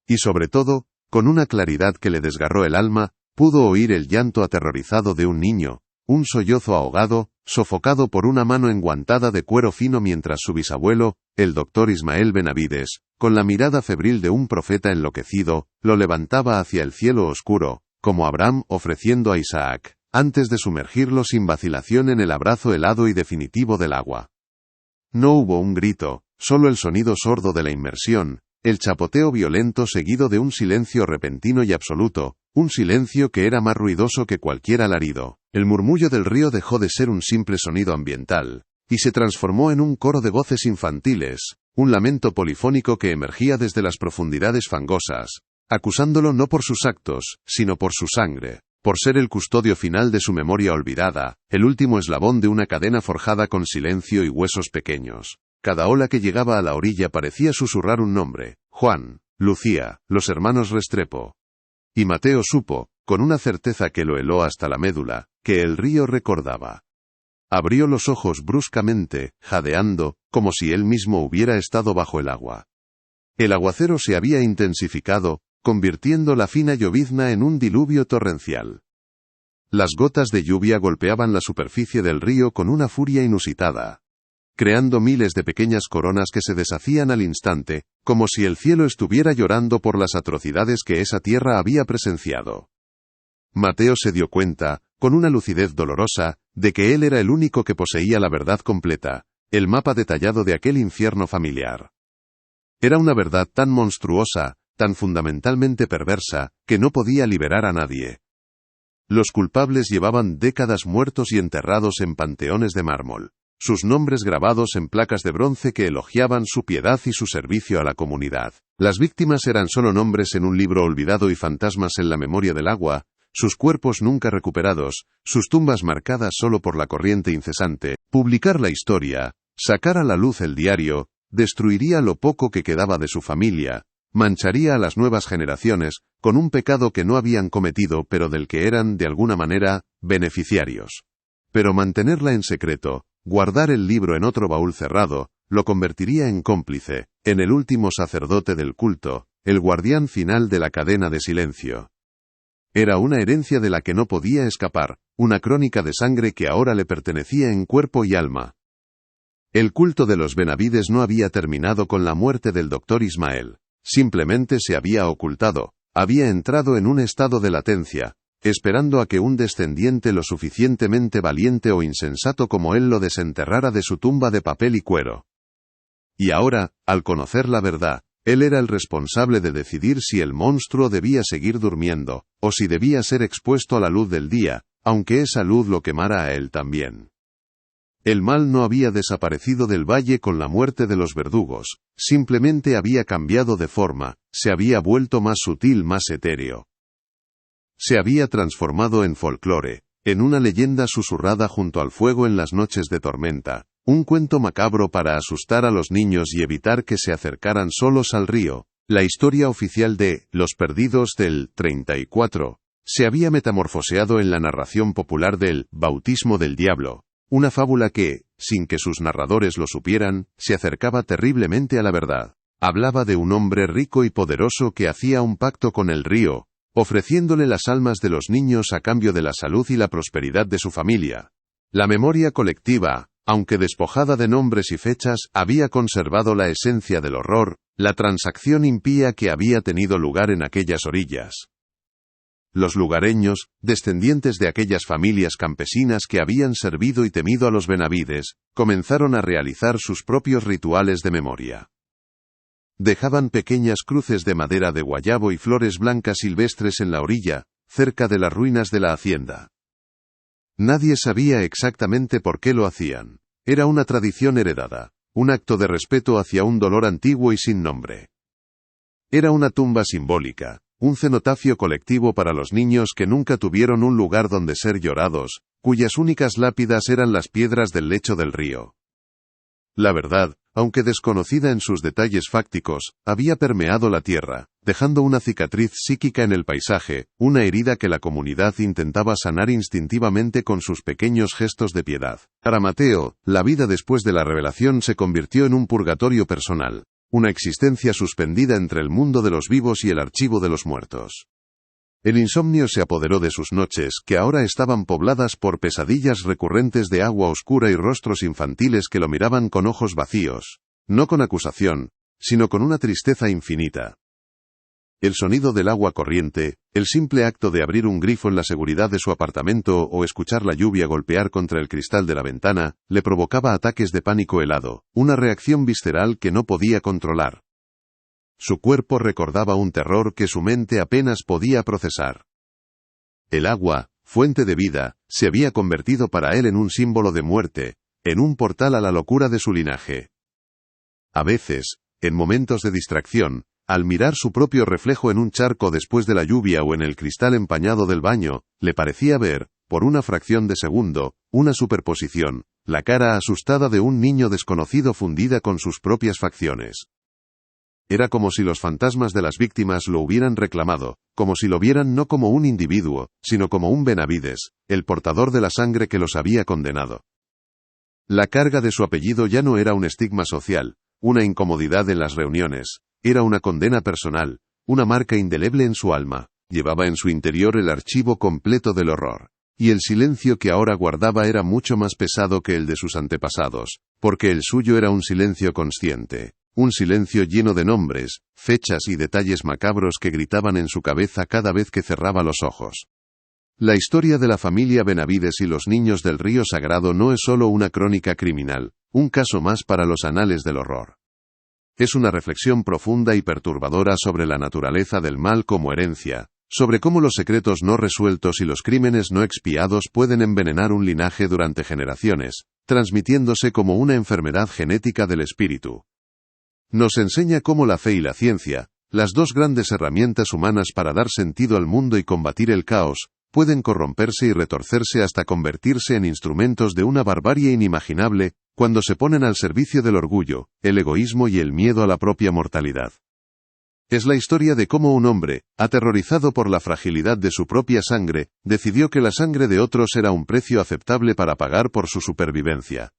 Y sobre todo, con una claridad que le desgarró el alma, pudo oír el llanto aterrorizado de un niño, un sollozo ahogado, sofocado por una mano enguantada de cuero fino mientras su bisabuelo, el doctor Ismael Benavides, con la mirada febril de un profeta enloquecido, lo levantaba hacia el cielo oscuro, como Abraham ofreciendo a Isaac, antes de sumergirlo sin vacilación en el abrazo helado y definitivo del agua. No hubo un grito, solo el sonido sordo de la inmersión, el chapoteo violento seguido de un silencio repentino y absoluto, un silencio que era más ruidoso que cualquier alarido. El murmullo del río dejó de ser un simple sonido ambiental, y se transformó en un coro de voces infantiles, un lamento polifónico que emergía desde las profundidades fangosas, acusándolo no por sus actos, sino por su sangre, por ser el custodio final de su memoria olvidada, el último eslabón de una cadena forjada con silencio y huesos pequeños. Cada ola que llegaba a la orilla parecía susurrar un nombre: Juan, Lucía, los hermanos Restrepo. Y Mateo supo, con una certeza que lo heló hasta la médula, que el río recordaba. Abrió los ojos bruscamente, jadeando, como si él mismo hubiera estado bajo el agua. El aguacero se había intensificado, convirtiendo la fina llovizna en un diluvio torrencial. Las gotas de lluvia golpeaban la superficie del río con una furia inusitada, creando miles de pequeñas coronas que se deshacían al instante, como si el cielo estuviera llorando por las atrocidades que esa tierra había presenciado. Mateo se dio cuenta, con una lucidez dolorosa, de que él era el único que poseía la verdad completa, el mapa detallado de aquel infierno familiar. Era una verdad tan monstruosa, tan fundamentalmente perversa, que no podía liberar a nadie. Los culpables llevaban décadas muertos y enterrados en panteones de mármol, sus nombres grabados en placas de bronce que elogiaban su piedad y su servicio a la comunidad. Las víctimas eran solo nombres en un libro olvidado y fantasmas en la memoria del agua, sus cuerpos nunca recuperados, sus tumbas marcadas solo por la corriente incesante. Publicar la historia, sacar a la luz el diario, destruiría lo poco que quedaba de su familia, mancharía a las nuevas generaciones, con un pecado que no habían cometido pero del que eran, de alguna manera, beneficiarios. Pero mantenerla en secreto, guardar el libro en otro baúl cerrado, lo convertiría en cómplice, en el último sacerdote del culto, el guardián final de la cadena de silencio. Era una herencia de la que no podía escapar, una crónica de sangre que ahora le pertenecía en cuerpo y alma. El culto de los Benavides no había terminado con la muerte del doctor Ismael, simplemente se había ocultado, había entrado en un estado de latencia, esperando a que un descendiente lo suficientemente valiente o insensato como él lo desenterrara de su tumba de papel y cuero. Y ahora, al conocer la verdad, Él era el responsable de decidir si el monstruo debía seguir durmiendo, o si debía ser expuesto a la luz del día, aunque esa luz lo quemara a él también. El mal no había desaparecido del valle con la muerte de los verdugos, simplemente había cambiado de forma, se había vuelto más sutil, más etéreo. Se había transformado en folclore, en una leyenda susurrada junto al fuego en las noches de tormenta, un cuento macabro para asustar a los niños y evitar que se acercaran solos al río. La historia oficial de Los Perdidos del 34 se había metamorfoseado en la narración popular del Bautismo del Diablo, una fábula que, sin que sus narradores lo supieran, se acercaba terriblemente a la verdad. Hablaba de un hombre rico y poderoso que hacía un pacto con el río, ofreciéndole las almas de los niños a cambio de la salud y la prosperidad de su familia. La memoria colectiva, aunque despojada de nombres y fechas, había conservado la esencia del horror, la transacción impía que había tenido lugar en aquellas orillas. Los lugareños, descendientes de aquellas familias campesinas que habían servido y temido a los Benavides, comenzaron a realizar sus propios rituales de memoria. Dejaban pequeñas cruces de madera de guayabo y flores blancas silvestres en la orilla, cerca de las ruinas de la hacienda. Nadie sabía exactamente por qué lo hacían. Era una tradición heredada, un acto de respeto hacia un dolor antiguo y sin nombre. Era una tumba simbólica, un cenotafio colectivo para los niños que nunca tuvieron un lugar donde ser llorados, cuyas únicas lápidas eran las piedras del lecho del río. La verdad, aunque desconocida en sus detalles fácticos, había permeado la tierra, dejando una cicatriz psíquica en el paisaje, una herida que la comunidad intentaba sanar instintivamente con sus pequeños gestos de piedad. Para Mateo, la vida después de la revelación se convirtió en un purgatorio personal, una existencia suspendida entre el mundo de los vivos y el archivo de los muertos. El insomnio se apoderó de sus noches, que ahora estaban pobladas por pesadillas recurrentes de agua oscura y rostros infantiles que lo miraban con ojos vacíos, no con acusación, sino con una tristeza infinita. El sonido del agua corriente, el simple acto de abrir un grifo en la seguridad de su apartamento o escuchar la lluvia golpear contra el cristal de la ventana, le provocaba ataques de pánico helado, una reacción visceral que no podía controlar. Su cuerpo recordaba un terror que su mente apenas podía procesar. El agua, fuente de vida, se había convertido para él en un símbolo de muerte, en un portal a la locura de su linaje. A veces, en momentos de distracción, al mirar su propio reflejo en un charco después de la lluvia o en el cristal empañado del baño, le parecía ver, por una fracción de segundo, una superposición, la cara asustada de un niño desconocido fundida con sus propias facciones. Era como si los fantasmas de las víctimas lo hubieran reclamado, como si lo vieran no como un individuo, sino como un Benavides, el portador de la sangre que los había condenado. La carga de su apellido ya no era un estigma social, una incomodidad en las reuniones, era una condena personal, una marca indeleble en su alma, llevaba en su interior el archivo completo del horror. Y el silencio que ahora guardaba era mucho más pesado que el de sus antepasados, porque el suyo era un silencio consciente. Un silencio lleno de nombres, fechas y detalles macabros que gritaban en su cabeza cada vez que cerraba los ojos. La historia de la familia Benavides y los niños del río Sagrado no es solo una crónica criminal, un caso más para los anales del horror. Es una reflexión profunda y perturbadora sobre la naturaleza del mal como herencia, sobre cómo los secretos no resueltos y los crímenes no expiados pueden envenenar un linaje durante generaciones, transmitiéndose como una enfermedad genética del espíritu. Nos enseña cómo la fe y la ciencia, las dos grandes herramientas humanas para dar sentido al mundo y combatir el caos, pueden corromperse y retorcerse hasta convertirse en instrumentos de una barbarie inimaginable, cuando se ponen al servicio del orgullo, el egoísmo y el miedo a la propia mortalidad. Es la historia de cómo un hombre, aterrorizado por la fragilidad de su propia sangre, decidió que la sangre de otros era un precio aceptable para pagar por su supervivencia.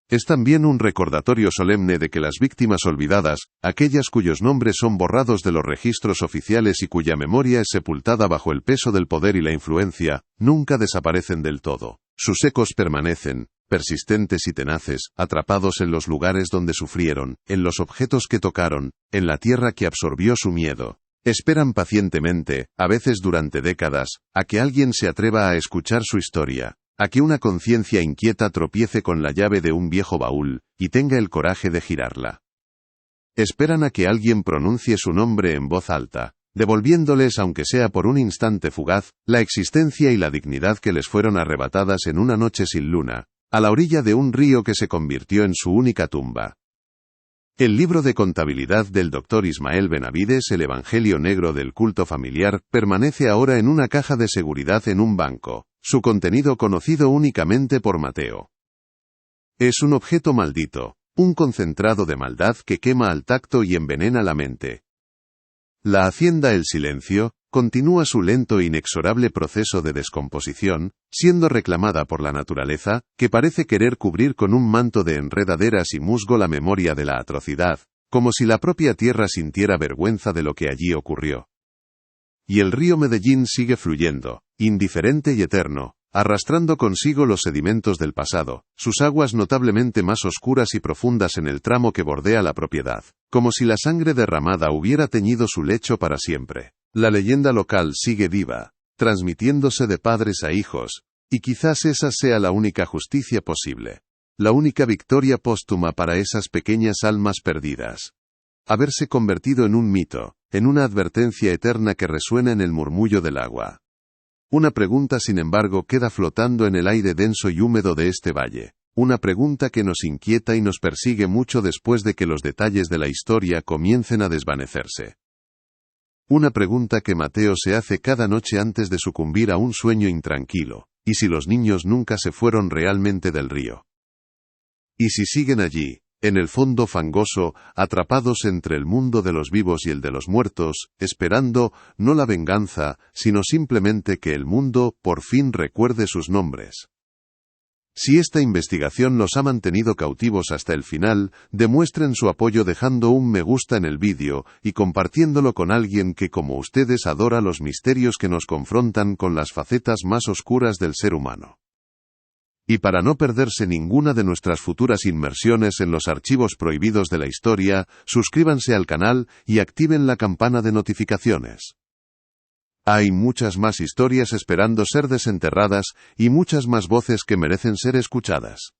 Es también un recordatorio solemne de que las víctimas olvidadas, aquellas cuyos nombres son borrados de los registros oficiales y cuya memoria es sepultada bajo el peso del poder y la influencia, nunca desaparecen del todo. Sus ecos permanecen, persistentes y tenaces, atrapados en los lugares donde sufrieron, en los objetos que tocaron, en la tierra que absorbió su miedo. Esperan pacientemente, a veces durante décadas, a que alguien se atreva a escuchar su historia. A que una conciencia inquieta tropiece con la llave de un viejo baúl, y tenga el coraje de girarla. Esperan a que alguien pronuncie su nombre en voz alta, devolviéndoles, aunque sea por un instante fugaz, la existencia y la dignidad que les fueron arrebatadas en una noche sin luna, a la orilla de un río que se convirtió en su única tumba. El libro de contabilidad del Dr. Ismael Benavides, El Evangelio Negro del Culto Familiar, permanece ahora en una caja de seguridad en un banco, su contenido conocido únicamente por Mateo. Es un objeto maldito, un concentrado de maldad que quema al tacto y envenena la mente. La hacienda El Silencio continúa su lento e inexorable proceso de descomposición, siendo reclamada por la naturaleza, que parece querer cubrir con un manto de enredaderas y musgo la memoria de la atrocidad, como si la propia tierra sintiera vergüenza de lo que allí ocurrió. Y el río Medellín sigue fluyendo, indiferente y eterno, arrastrando consigo los sedimentos del pasado, sus aguas notablemente más oscuras y profundas en el tramo que bordea la propiedad, como si la sangre derramada hubiera teñido su lecho para siempre. La leyenda local sigue viva, transmitiéndose de padres a hijos, y quizás esa sea la única justicia posible, la única victoria póstuma para esas pequeñas almas perdidas. Haberse convertido en un mito, en una advertencia eterna que resuena en el murmullo del agua. Una pregunta, sin embargo, queda flotando en el aire denso y húmedo de este valle, una pregunta que nos inquieta y nos persigue mucho después de que los detalles de la historia comiencen a desvanecerse. Una pregunta que Mateo se hace cada noche antes de sucumbir a un sueño intranquilo, ¿y si los niños nunca se fueron realmente del río? ¿Y si siguen allí, en el fondo fangoso, atrapados entre el mundo de los vivos y el de los muertos, esperando, no la venganza, sino simplemente que el mundo, por fin recuerde sus nombres? Si esta investigación los ha mantenido cautivos hasta el final, demuestren su apoyo dejando un me gusta en el vídeo, y compartiéndolo con alguien que como ustedes adora los misterios que nos confrontan con las facetas más oscuras del ser humano. Y para no perderse ninguna de nuestras futuras inmersiones en los archivos prohibidos de la historia, suscríbanse al canal y activen la campana de notificaciones. Hay muchas más historias esperando ser desenterradas y muchas más voces que merecen ser escuchadas.